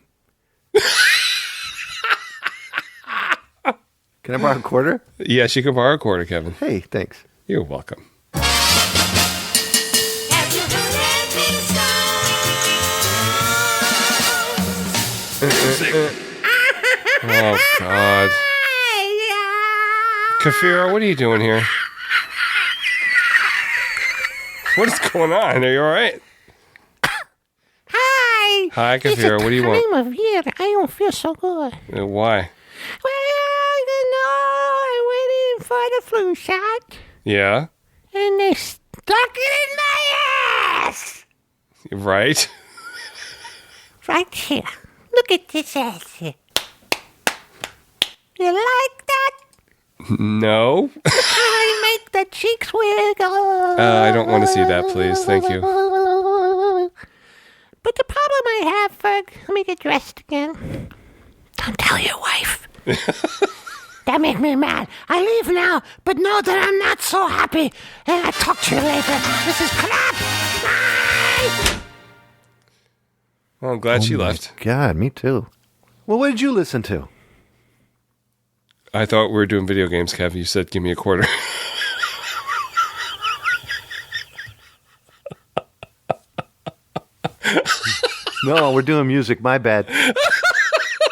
B: Can I borrow a quarter?
C: Yes, you can borrow a quarter, Kevin.
B: Hey, thanks.
C: You're welcome. Oh, God. Kafira, what are you doing here? What is going on? Are you all right?
J: Hi.
C: Hi, Kafira. What do you want?
J: I'm here. I don't feel so good.
C: Why?
J: Well, you know, I went in for the flu shot,
C: Yeah?
J: and they stuck it in my ass.
C: Right?
J: Right here. Look at this ass here. You like that?
C: No?
J: I make the cheeks wiggle.
C: I don't want to see that, please. Thank you.
J: But the problem I have, Ferg, let me get dressed again. Don't tell your wife. That made me mad. I leave now, but know that I'm not so happy. And I'll talk to you later. This is crap. Bye.
C: Well, I'm glad she left.
B: God, me too. Well, what did you listen to?
C: I thought we were doing video games, Kev. You said give me a quarter.
B: No, we're doing music. My bad.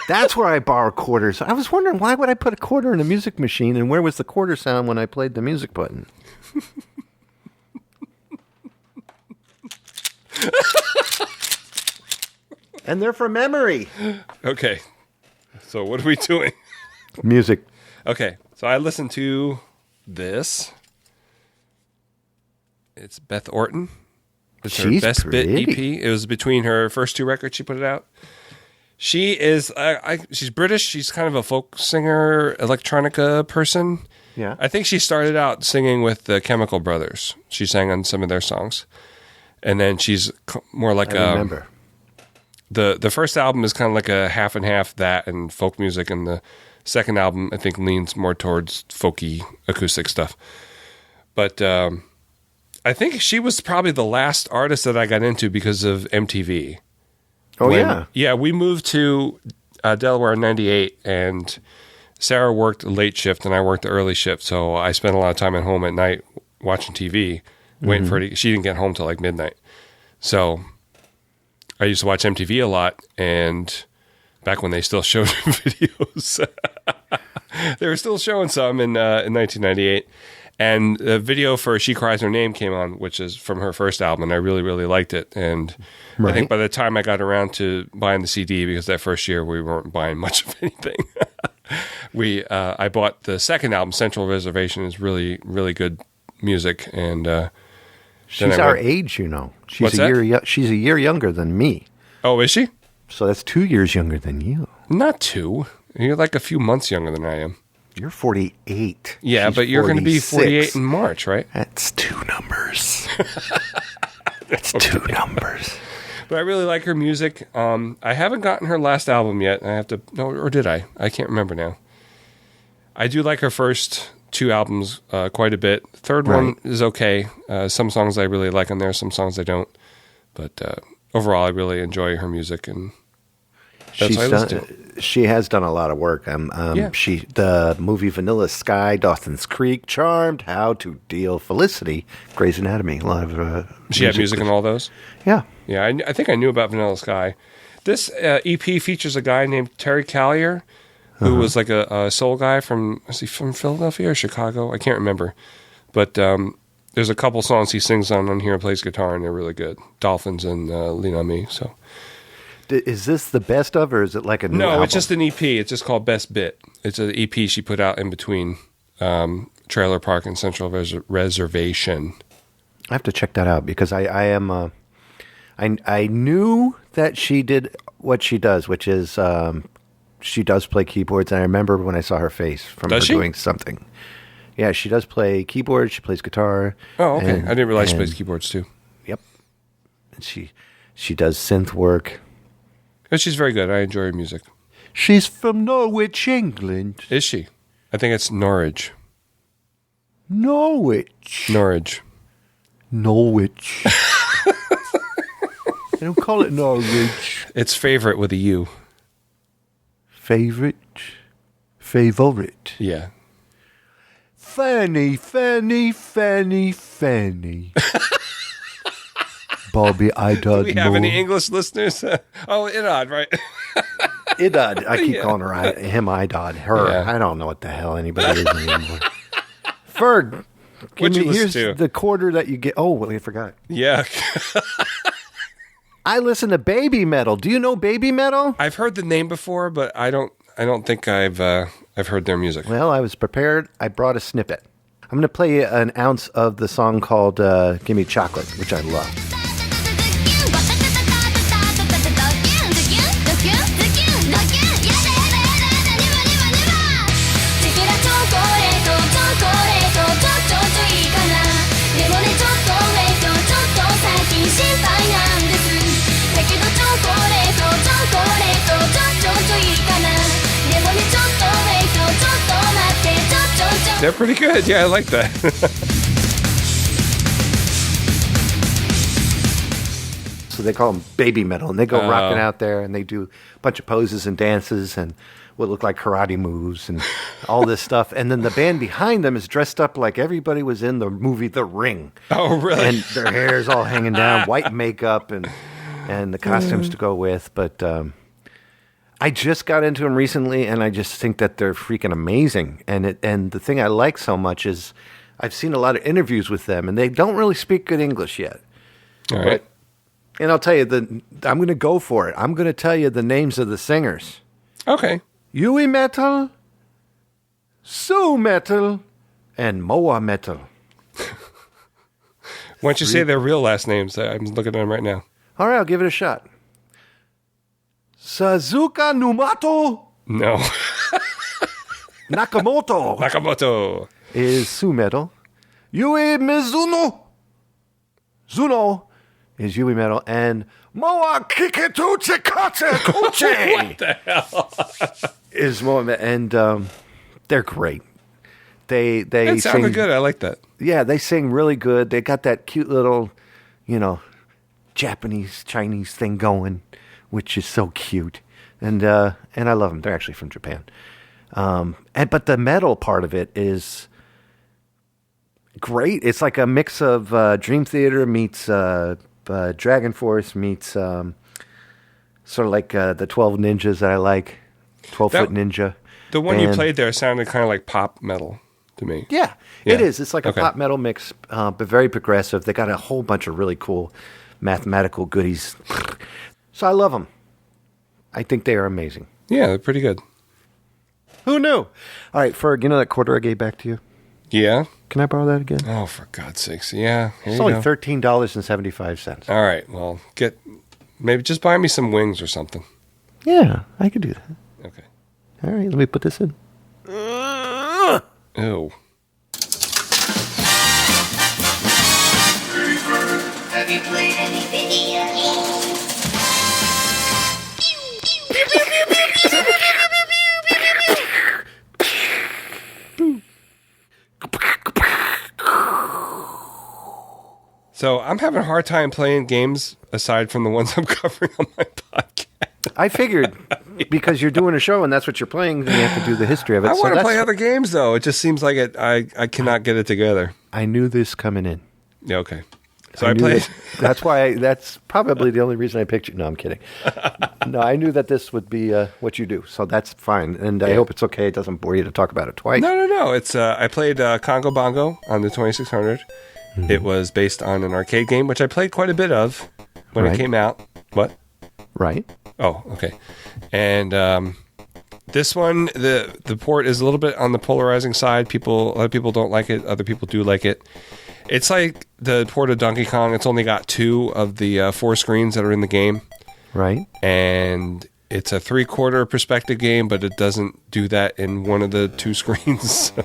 B: That's where I borrow quarters. I was wondering, why would I put a quarter in a music machine, and where was the quarter sound when I played the music button? And they're from memory.
C: Okay. So what are we doing?
B: Music.
C: Okay. So I listened to this. It's Beth Orton. It's her
B: She's
C: Best Bit
B: pretty.
C: EP. It was between her first two records she put it out. She is, she's British. She's kind of a folk singer, electronica person.
B: Yeah.
C: I think she started out singing with the Chemical Brothers. She sang on some of their songs. And then she's more like
B: I remember.
C: The first album is kind of like a half and half that and folk music, and the second album I think leans more towards folky acoustic stuff. But I think she was probably the last artist that I got into because of MTV.
B: Oh, yeah.
C: Yeah, we moved to Delaware in 98, and Sarah worked late shift and I worked the early shift, so I spent a lot of time at home at night watching TV, waiting for her to, she didn't get home till like midnight. So I used to watch MTV a lot, and back when they still showed videos, they were still showing some in 1998. And the video for She Cries Her Name came on, which is from her first album, and I really, really liked it. And I think by the time I got around to buying the CD, because that first year we weren't buying much of anything, I bought the second album, Central Reservation. Is really, really good music. And
B: she's our age, you know. She's she's a year younger than me.
C: Oh, is she?
B: So that's 2 years younger than you.
C: Not 2. You're like a few months younger than I am.
B: You're 48.
C: Yeah,
B: She's
C: but you're going to be
B: 46.
C: 48 in March, right?
B: That's 2 numbers. That's 2 numbers.
C: But I really like her music. I haven't gotten her last album yet. I have to, no, or did I? I can't remember now. I do like her first 2 albums quite a bit. Third one is okay. Some songs I really like on there, some songs I don't. But overall, I really enjoy her music, and that's what I listen to.
B: She has done a lot of work. The movie Vanilla Sky, Dawson's Creek, Charmed, How to Deal Felicity, Grey's Anatomy. A lot of
C: she had music in all those.
B: Yeah,
C: yeah. I think I knew about Vanilla Sky. This EP features a guy named Terry Callier, who was like a soul guy is he from Philadelphia or Chicago? I can't remember, but there's a couple songs he sings on here and plays guitar, and they're really good. Dolphins and Lean on Me. So.
B: Is this the best of, or is it like a new album?
C: No, it's just an EP. It's just called Best Bit. It's an EP she put out in between Trailer Park and Central Reservation.
B: I have to check that out because I knew that she did what she does, which is she does play keyboards, and I remember when I saw her face from her doing something. Yeah, she does play keyboards. She plays guitar.
C: Oh, okay. I didn't realize she plays keyboards too.
B: Yep. And she does synth work.
C: But she's very good. I enjoy her music.
D: She's from Norwich, England.
C: Is she? I think it's Norwich.
D: Norwich.
C: Norwich.
D: Norwich. They don't call it Norwich.
C: It's favorite with a U.
D: Favorite? Favorite.
C: Yeah.
D: Fanny, Fanny, Fanny, Fanny. Bobby Idod.
C: Do we have any English listeners? Oh, Idod, right?
B: Idod. I keep calling him Idod. Her.
C: Yeah.
B: I don't know what the hell anybody is anymore. Ferg. Here's the quarter that you get. Oh, well, I forgot.
C: Yeah.
B: I listen to baby metal. Do you know baby metal?
C: I've heard the name before, but I don't think I've heard their music.
B: Well, I was prepared. I brought a snippet. I'm going to play you an ounce of the song called Gimme Chocolate, which I love.
C: They're pretty good. Yeah, I like that.
B: So they call them baby metal, and they go rocking out there, and they do a bunch of poses and dances and what look like karate moves and all this stuff. And then the band behind them is dressed up like everybody was in the movie The Ring.
C: Oh, really?
B: And their hair's all hanging down, white makeup and the costumes to go with. But I just got into them recently, and I just think that they're freaking amazing. And the thing I like so much is I've seen a lot of interviews with them, and they don't really speak good English yet.
C: All right.
B: And I'll tell you, I'm going to go for it. I'm going to tell you the names of the singers.
C: Okay.
B: Yui Metal, Sue Metal, and Moa Metal.
C: Why don't you say their real last names? I'm looking at them right now.
B: All right, I'll give it a shot. Suzuka Numato.
C: No.
B: Nakamoto.
C: Nakamoto.
B: Is Sue Metal. Yui Mizuno. Zuno is Yui Metal. And Moa Kikituchi Kuchi.
C: What the hell?
B: Is Moa Metal. And they're great. They
C: sounded good. I like that.
B: Yeah, they sing really good. They got that cute little, Japanese, Chinese thing going, which is so cute. And I love them. They're actually from Japan. But the metal part of it is great. It's like a mix of Dream Theater meets Dragon Force meets sort of like the 12 Ninjas that I like, 12-Foot Ninja.
C: The one you played there sounded kind of like pop metal to me.
B: Yeah, it is. It's like a pop metal mix, but very progressive. They got a whole bunch of really cool mathematical goodies. So I love them. I think they are amazing.
C: Yeah, they're pretty good.
B: Who knew? All right, Ferg, you know that quarter I gave back to you?
C: Yeah.
B: Can I borrow that again?
C: Oh, for God's sakes. Yeah.
B: It's only $13.75.
C: All right. Well, maybe just buy me some wings or something.
B: Yeah, I could do that.
C: Okay.
B: All right, let me put this in.
C: Ew.
H: Have you played any video games?
C: So I'm having a hard time playing games aside from the ones I'm covering on my podcast.
B: I figured because you're doing a show and that's what you're playing, and you have to do the history of it.
C: I want to play other games, though. It just seems like I cannot get it together.
B: I knew this coming in.
C: Yeah, okay. So I played.
B: That's probably the only reason I picked you. No, I'm kidding. No, I knew that this would be what you do, so that's fine. And I hope it's okay. It doesn't bore you to talk about it twice.
C: No. It's I played Congo Bongo on the 2600. Mm-hmm. It was based on an arcade game, which I played quite a bit of when it came out. What?
B: Right.
C: Oh, okay. And this one, the port is a little bit on the polarizing side. A lot of people don't like it. Other people do like it. It's like the port of Donkey Kong. It's only got 2 of the 4 screens that are in the game.
B: Right.
C: And it's a 3/4 perspective game, but it doesn't do that in one of the 2 screens. So.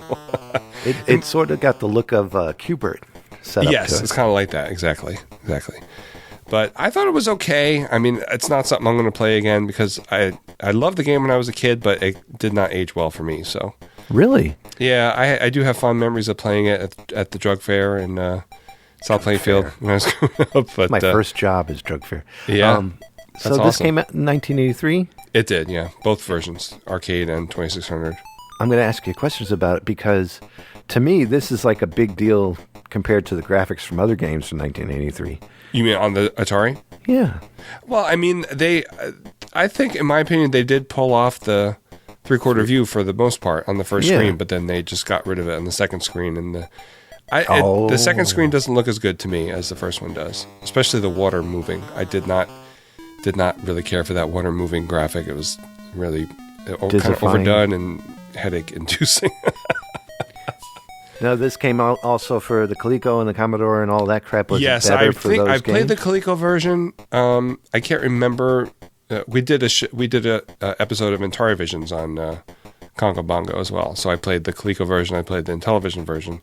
B: It sort of got the look of Q*bert set up.
C: Yes, it's kind of like that. Exactly. But I thought it was okay. I mean, it's not something I'm going to play again because I loved the game when I was a kid, but it did not age well for me. So
B: really,
C: yeah, I do have fond memories of playing it at the drug fair and South Plainfield when I was growing up. But,
B: my first job is drug fair.
C: Yeah,
B: so this came out in 1983.
C: It did, yeah, both versions, arcade and 2600.
B: I'm going to ask you questions about it because to me, this is like a big deal compared to the graphics from other games from 1983.
C: You mean on the Atari?
B: Yeah.
C: Well, I mean, I think, in my opinion, they did pull off the 3/4 view for the most part on the first screen, but then they just got rid of it on the second screen. And the second screen doesn't look as good to me as the first one does, especially the water moving. I did not really care for that water moving graphic. It was really kind of overdone and headache inducing.
B: Now, this came out also for the Coleco and the Commodore and all that crap.
C: Yes, I think I played the Coleco version. I can't remember. We did a episode of Atari Visions on Congo Bongo as well. So I played the Coleco version. I played the Intellivision version,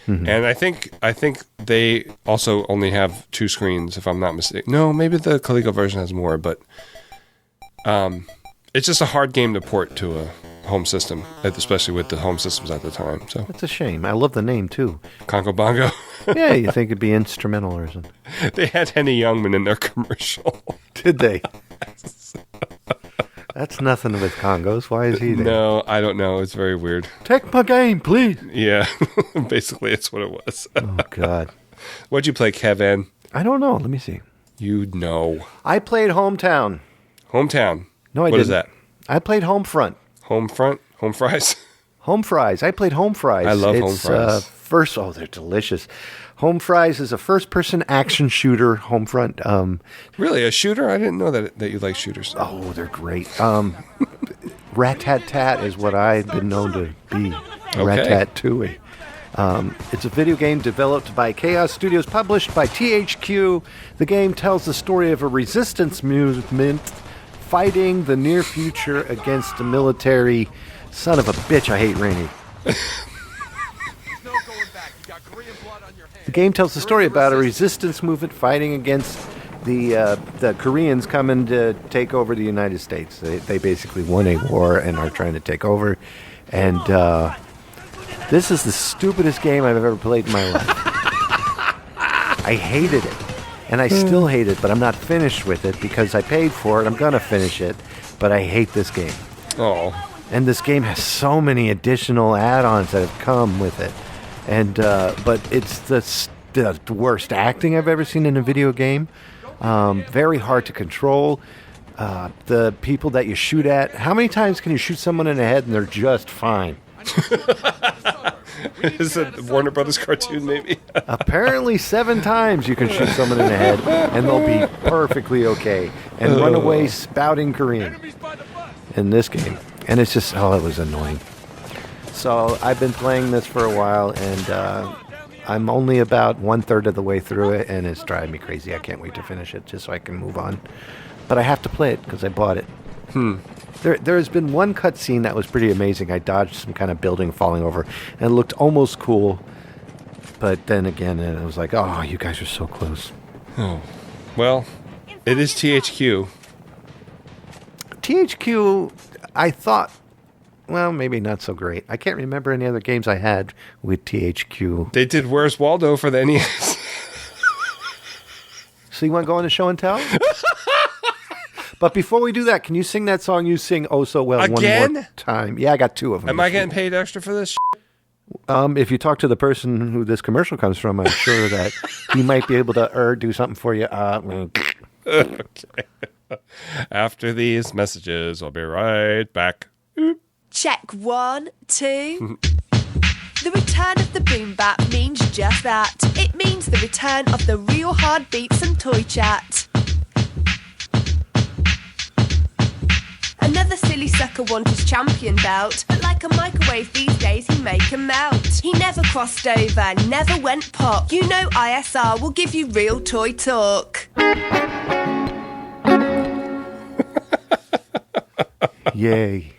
C: and I think they also only have 2 screens, if I'm not mistaken. No, maybe the Coleco version has more, but it's just a hard game to port to a home system, especially with the home systems at the time. So
B: it's a shame. I love the name too,
C: Congo Bongo.
B: Yeah, you think it'd be instrumental or something.
C: They had Henny Youngman in their commercial.
B: Did they? That's nothing with Congos. Why is he there?
C: No, I don't know. It's very weird.
B: Take my game, please.
C: Yeah, basically, it's what it was.
B: Oh God.
C: What'd you play, Kevin?
B: I don't know. Let me see.
C: You know.
B: I played Hometown.
C: Hometown.
B: No, I didn't.
C: What is that?
B: I played Homefront.
C: Homefront? Home fries?
B: Home fries. I played Home fries.
C: I love home fries.
B: They're delicious. Home fries is a first-person action shooter. Homefront.
C: Really, a shooter? I didn't know that you like shooters.
B: Oh, they're great. Rat-tat-tat is what I've been known to be.
C: Okay.
B: Rat-tat-tooey. It's a video game developed by Chaos Studios, published by THQ. The game tells the story of a resistance movement fighting the near future against the military. Son of a bitch, I hate Rainey. The game tells the story about a resistance movement fighting against the Koreans coming to take over the United States. They basically won a war and are trying to take over. And this is the stupidest game I've ever played in my life. I hated it. And I still hate it, but I'm not finished with it because I paid for it. I'm going to finish it, but I hate this game.
C: Oh.
B: And this game has so many additional add-ons that have come with it. And but it's the worst acting I've ever seen in a video game. Very hard to control. The people that you shoot at, how many times can you shoot someone in the head and they're just fine?
C: Is it a Warner Brothers cartoon, maybe?
B: Apparently 7 times you can shoot someone in the head and they'll be perfectly okay and run away spouting Korean in this game. And it's just, it was annoying. So I've been playing this for a while, and I'm only about 1/3 of the way through it, and it's driving me crazy. I can't wait to finish it just so I can move on. But I have to play it because I bought it. There has been one cutscene that was pretty amazing. I dodged some kind of building falling over, and it looked almost cool. But then again, it was like, oh, you guys are so close.
C: Oh, well, it is THQ.
B: THQ, I thought, well, maybe not so great. I can't remember any other games I had with THQ.
C: They did Where's Waldo for the NES.
B: So you want to go on the show and tell? But before we do that, can you sing that song you sing oh so well
C: Again?
B: one more time? Yeah, I got 2 of them.
C: Am I getting paid extra for this?
B: If you talk to the person who this commercial comes from, I'm sure that he might be able to do something for you.
C: Okay. After these messages, I'll be right back.
I: Check 1, 2. The return of the boom bap means just that. It means the return of the real hard beats and toy chat. Another silly sucker wants his champion belt, but like a microwave these days he make 'em melt. He never crossed over, never went pop. You know ISR will give you real toy talk.
B: Yay.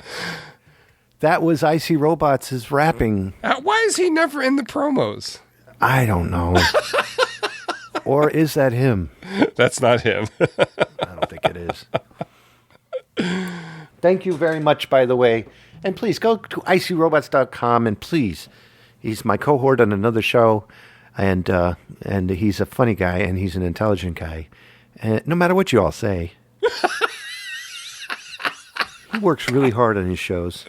B: That was Icy Robots' rapping.
C: Why is he never in the promos?
B: I don't know. Or is that him?
C: That's not him.
B: I don't think it is. Thank you very much, by the way. And please go to icyrobots.com and please, he's my cohort on another show, and he's a funny guy and he's an intelligent guy. And no matter what you all say, he works really hard on his shows.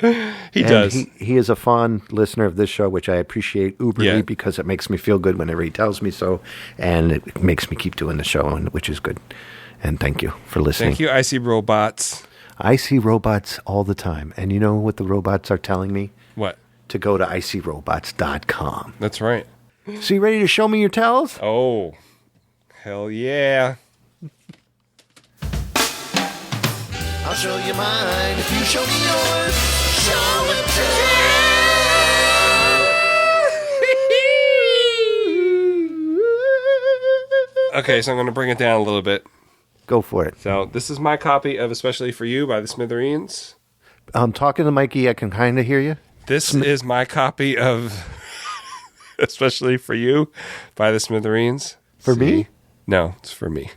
C: He does.
B: He is a fond listener of this show, which I appreciate uberly because it makes me feel good whenever he tells me so, and it makes me keep doing the show, which is good. And thank you for listening.
C: Thank you, Icy Robots.
B: I see robots all the time. And you know what the robots are telling me?
C: What?
B: To go to icyrobots.com.
C: That's right.
B: So you ready to show me your tells?
C: Oh, hell yeah.
F: I'll show you mine if you show me yours. Show and tell.
C: Okay, so I'm going to bring it down a little bit.
B: Go for it.
C: So this is my copy of Especially for You by the Smithereens.
B: I'm talking to Mikey. I can kind of hear you.
C: This is my copy of Especially for You by the Smithereens.
B: For me?
C: No, it's for me.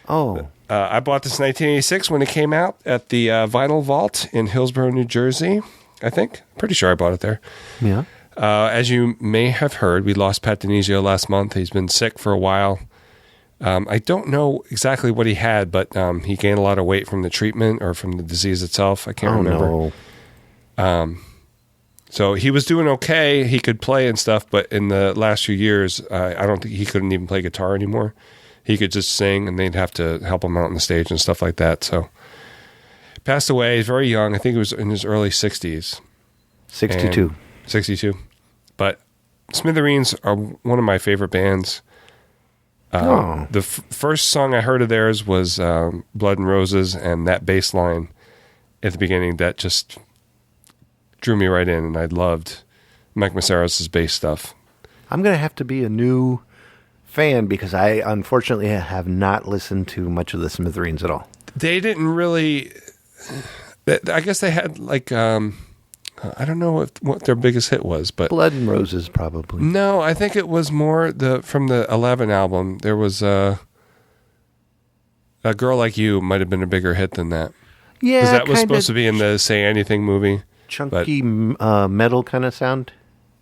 B: Oh.
C: I bought this in 1986 when it came out at the Vinyl Vault in Hillsborough, New Jersey, I think. Pretty sure I bought it there.
B: Yeah.
C: As you may have heard, we lost Pat Denizio last month. He's been sick for a while. I don't know exactly what he had, but he gained a lot of weight from the treatment or from the disease itself. I can't remember.
B: No.
C: So he was doing okay. He could play and stuff, but in the last few years, I don't think he couldn't even play guitar anymore. He could just sing, and they'd have to help him out on the stage and stuff like that. So passed away very young. I think it was in his early 60s.
B: 62.
C: 62. But Smithereens are one of my favorite bands. The first song I heard of theirs was Blood and Roses, and that bass line at the beginning, that just drew me right in, and I loved Mike Maceros' bass stuff.
B: I'm going to have to be a new fan because I unfortunately have not listened to much of the Smithereens at all.
C: They didn't really... I guess they had like... I don't know what their biggest hit was, but...
B: Blood and Roses, probably.
C: No, I think it was more from the 11 album. There was A Girl Like You might have been a bigger hit than that.
B: Yeah,
C: because that was supposed to be in the Say Anything movie.
B: Chunky metal kind of sound?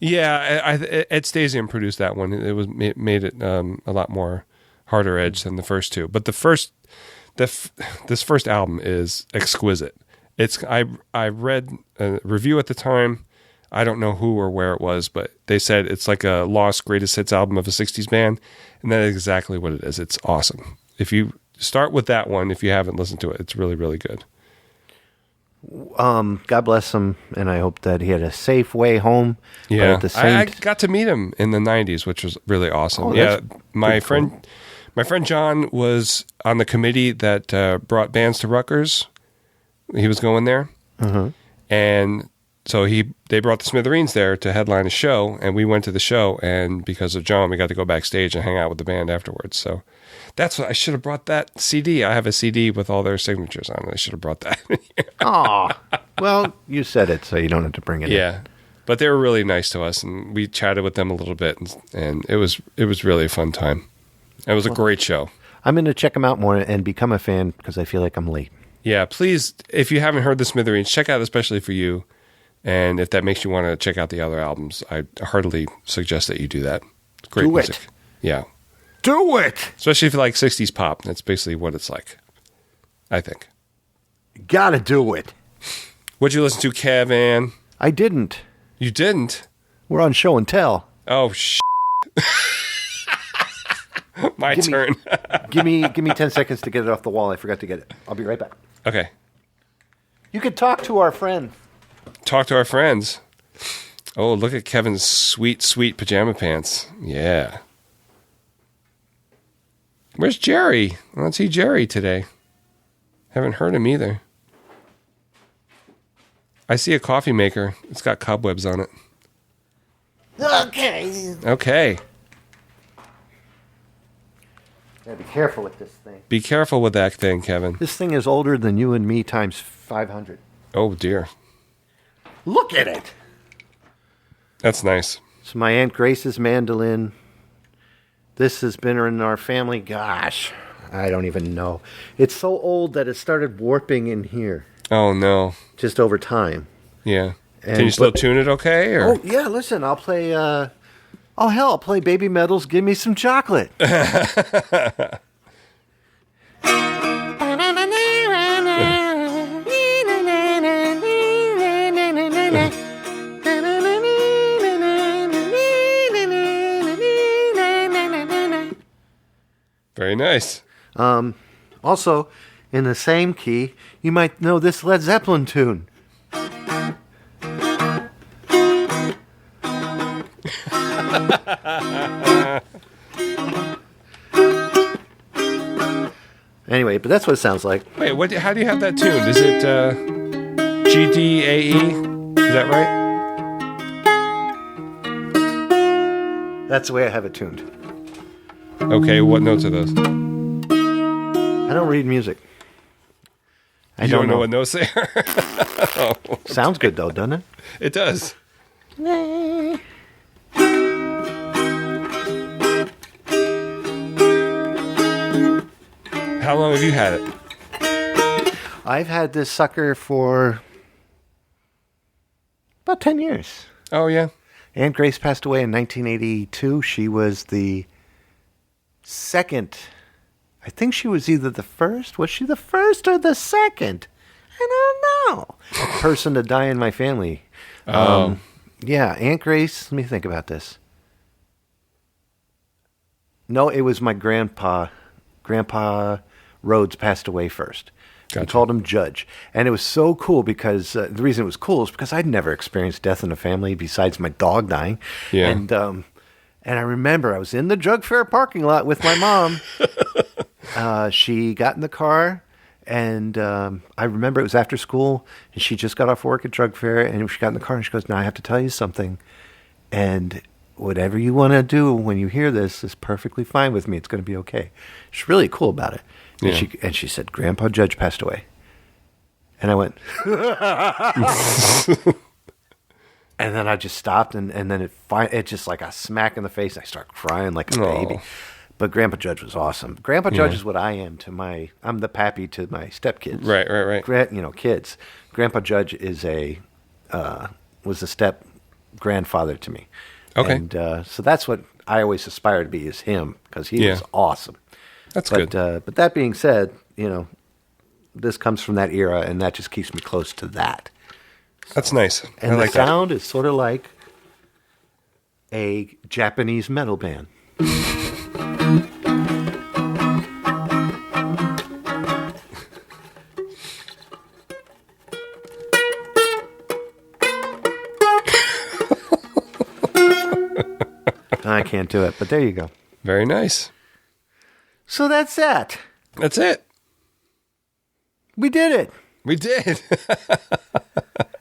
C: Yeah, Ed Stasium produced that one. It made it a lot more harder edge than the first two. But this first album is exquisite. I read a review at the time. I don't know who or where it was, but they said it's like a lost greatest hits album of a 60s band, and that is exactly what it is. It's awesome. If you start with that one, if you haven't listened to it, it's really, really good.
B: God bless him, and I hope that he had a safe way home.
C: Yeah,
B: but at the
C: I got to meet him in the 90s, which was really awesome.
B: Oh,
C: yeah, my
B: cool.
C: friend John was on the committee that brought bands to Rutgers. He was going there, and so they brought the Smithereens there to headline a show, and we went to the show, and because of John, we got to go backstage and hang out with the band afterwards. So that's what I should have brought that CD. I have a CD with all their signatures on it. I should have brought that.
B: Oh, well, you said it, so you don't have to bring it in.
C: Yeah, but they were really nice to us, and we chatted with them a little bit, and it was really a fun time. It was a great show.
B: I'm going to check them out more and become a fan because I feel like I'm late.
C: Yeah, please, if you haven't heard the Smithereens, check out Especially for You. And if that makes you want to check out the other albums, I heartily suggest that you do that. Great music. Yeah.
B: Do it.
C: Especially if you like 60s pop. That's basically what it's like, I think.
B: Gotta do it.
C: What'd you listen to, Kevin?
B: I didn't.
C: You didn't?
B: We're on show and tell.
C: Oh, My turn.
B: give me 10 seconds to get it off the wall. I forgot to get it. I'll be right back.
C: Okay.
B: You could talk to our friend.
C: Talk to our friends. Oh, look at Kevin's sweet, sweet pajama pants. Yeah. Where's Jerry? I don't see Jerry today. Haven't heard him either. I see a coffee maker. It's got cobwebs on it. Okay.
B: Gotta be careful with this thing.
C: Be careful with that thing, Kevin.
B: This thing is older than you and me times 500.
C: Oh, dear.
B: Look at it.
C: That's nice.
B: It's my Aunt Grace's mandolin. This has been in our family. Gosh, I don't even know. It's so old that it started warping in here.
C: Oh, no.
B: Just over time.
C: Yeah. Can you still tune it okay? Or?
B: Oh, yeah, listen, I'll play... I'll play Baby Metals, Give Me Some Chocolate.
C: Very nice.
B: Also, in the same key, you might know this Led Zeppelin tune. Anyway, but that's what it sounds like.
C: Wait, how do you have that tuned? Is it GDAE? Is that right?
B: That's the way I have it tuned.
C: Okay, what notes are those?
B: I don't read music.
C: I don't know what notes they are? Oh.
B: Sounds good, though, doesn't it?
C: It does. How long have you had it?
B: I've had this sucker for about 10 years.
C: Oh, yeah?
B: Aunt Grace passed away in 1982. She was the second. I think she was either the first. Was she the first or the second? I don't know. Person to die in my family. Yeah, Aunt Grace. Let me think about this. No, it was my grandpa. Grandpa Rhodes passed away first. Gotcha. We called him Judge. And it was so cool because the reason it was cool is because I'd never experienced death in the family besides my dog dying.
C: Yeah.
B: And I remember I was in the drug fair parking lot with my mom. She got in the car, and I remember it was after school, and she just got off work at drug fair, and she got in the car, and she goes, "Now I have to tell you something. And whatever you want to do when you hear this is perfectly fine with me. It's going to be okay." She's really cool about it.
C: Yeah.
B: And she said, "Grandpa Judge passed away." And I went, and then I just stopped, and then it just like a smack in the face. I start crying like a baby. But Grandpa Judge was awesome. Grandpa Judge is what I am I'm the pappy to my stepkids.
C: Right.
B: Kids. Grandpa Judge is was a step grandfather to me.
C: Okay.
B: And so that's what I always aspire to be, is him, because he was awesome.
C: That's good.
B: But that being said, this comes from that era, and that just keeps me close to that.
C: That's nice.
B: And
C: I
B: the
C: like
B: sound is sort of like a Japanese metal band. I can't do it, but there you go.
C: Very nice.
B: So that's that.
C: That's it.
B: We did it.
C: We did.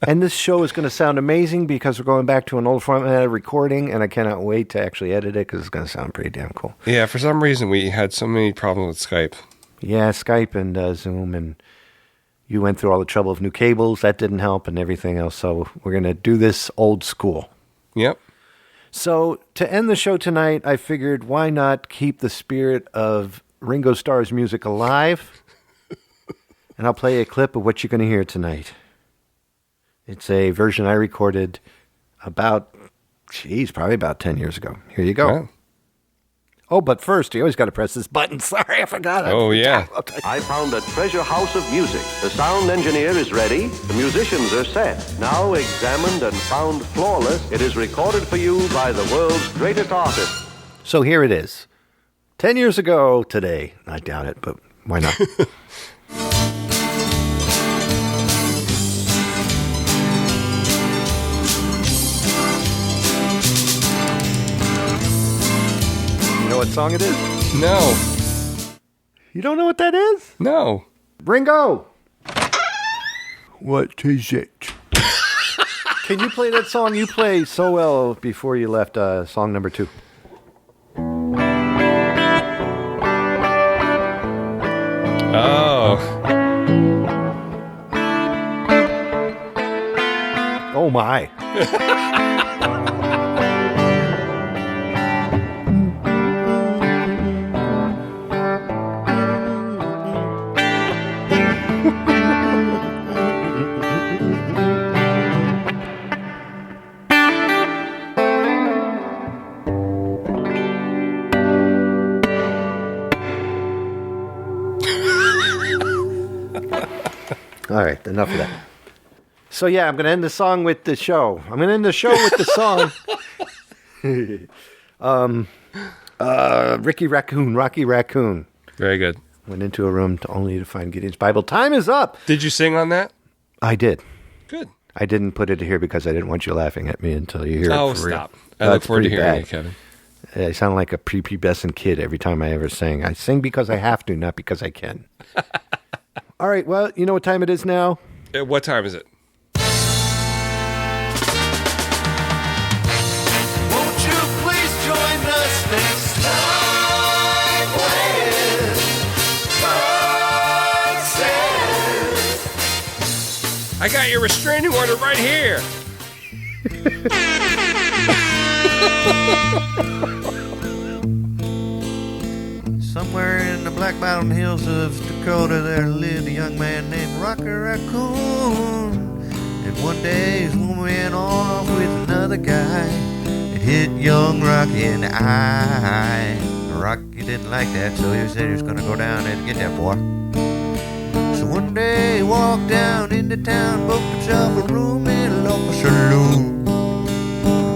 B: And this show is going to sound amazing because we're going back to an old format of recording, and I cannot wait to actually edit it because it's going to sound pretty damn cool.
C: Yeah, for some reason we had so many problems with Skype.
B: Yeah, Skype and Zoom, and you went through all the trouble of new cables. That didn't help, and everything else. So we're going to do this old school.
C: Yep.
B: So to end the show tonight, I figured why not keep the spirit of Ringo Starr's music alive? And I'll play a clip of what you're going to hear tonight. It's a version I recorded probably about 10 years ago. Here you go.
C: Wow.
B: Oh, but first, you always got to press this button. Sorry, I forgot it.
C: Oh, yeah.
K: I found a treasure house of music. The sound engineer is ready. The musicians are set. Now examined and found flawless, it is recorded for you by the world's greatest artist.
B: So here it is. 10 years ago today. I doubt it, but why not? You know what song it is?
C: No.
B: You don't know what that is?
C: No.
B: Ringo!
D: What is it?
B: Can you play that song you played so well before you left, song number 2?
C: Oh.
B: Oh, my. All right, enough of that. So, yeah, I'm going to end the song with the show. I'm going to end the show with the song. Rocky Raccoon.
C: Very good.
B: Went into a room only to find Gideon's Bible. Time is up.
C: Did you sing on that?
B: I did.
C: Good.
B: I didn't put it here because I didn't want you laughing at me until you hear it for
C: stop.
B: real.
C: I look forward to
B: pretty
C: hearing
B: bad.
C: it, Kevin.
B: I sound like a prepubescent kid every time I ever sing. I sing because I have to, not because I can. All right, well, you know what time it is now?
C: What time is it?
H: Won't you please join us next time when God says
C: I got your restraining order right here.
L: Somewhere in the Black Mountain Hills of Dakota, there lived a young man named Rocky Raccoon. And one day his woman went off with another guy. It hit young Rocky in the eye. Rocky didn't like that, so he said he was going to go down and get that boy. So one day he walked down into town, booked himself a room in a local saloon.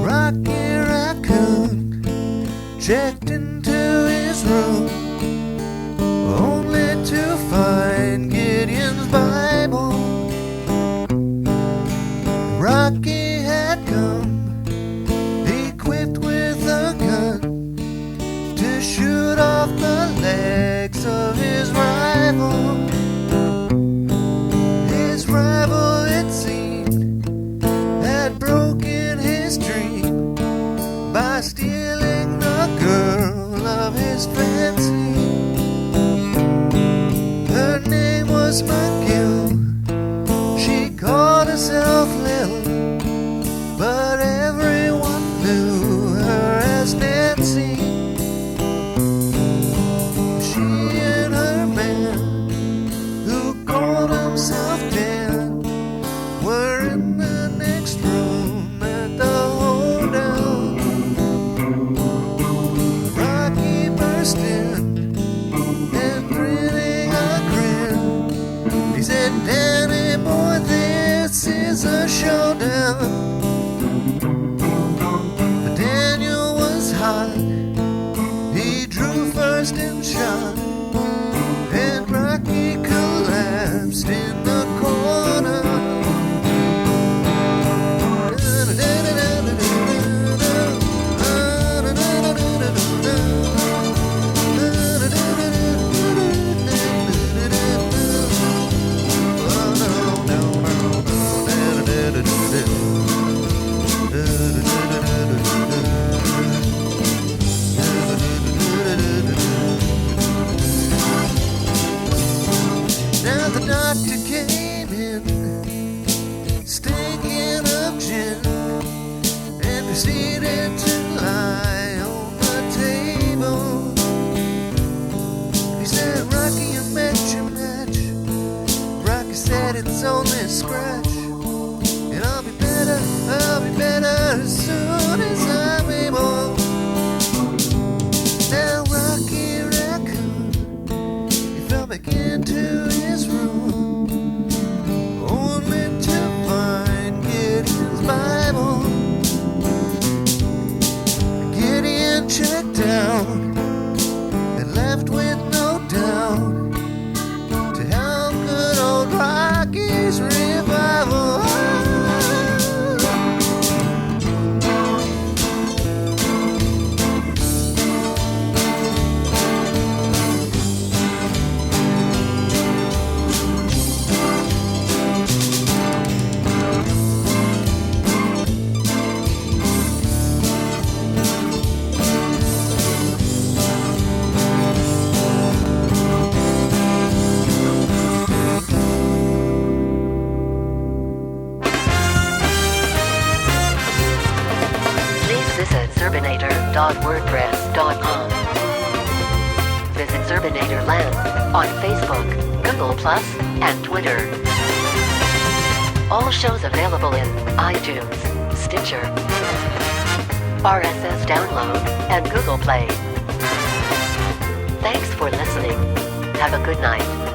L: Rocky Raccoon checked into his room, only to find Gideon's Bible. Rocky had come, equipped with a gun, to shoot off the legs of his rival. His rival, it seemed, had broken his dream by stealing the girl of his fancy. Her name was McGill. She called herself Lil, but everyone knew her as Nancy. She and her man, who called himself Dan, were in the next room at the hoedown. Rocky burst in and grinning a grin. He said, Danny boy, this is a showdown. But Daniel was hot. He drew first and shot, and Rocky collapsed in the corner. Now the doctor came in, stinking of gin, and proceeded to lie on the table. He said, Rocky, you met your match. Rocky said, it's only a scratch, and I'll be better as soon as I'm able. Now back into his room, only to find Gideon's Bible. Gideon checked out and left with no doubt to help good old Rocky's revival.
A: Visit Zerbinator.wordpress.com. Visit Zerbinatorland on Facebook, Google+, and Twitter. All shows available in iTunes, Stitcher, RSS download, and Google Play. Thanks for listening. Have a good night.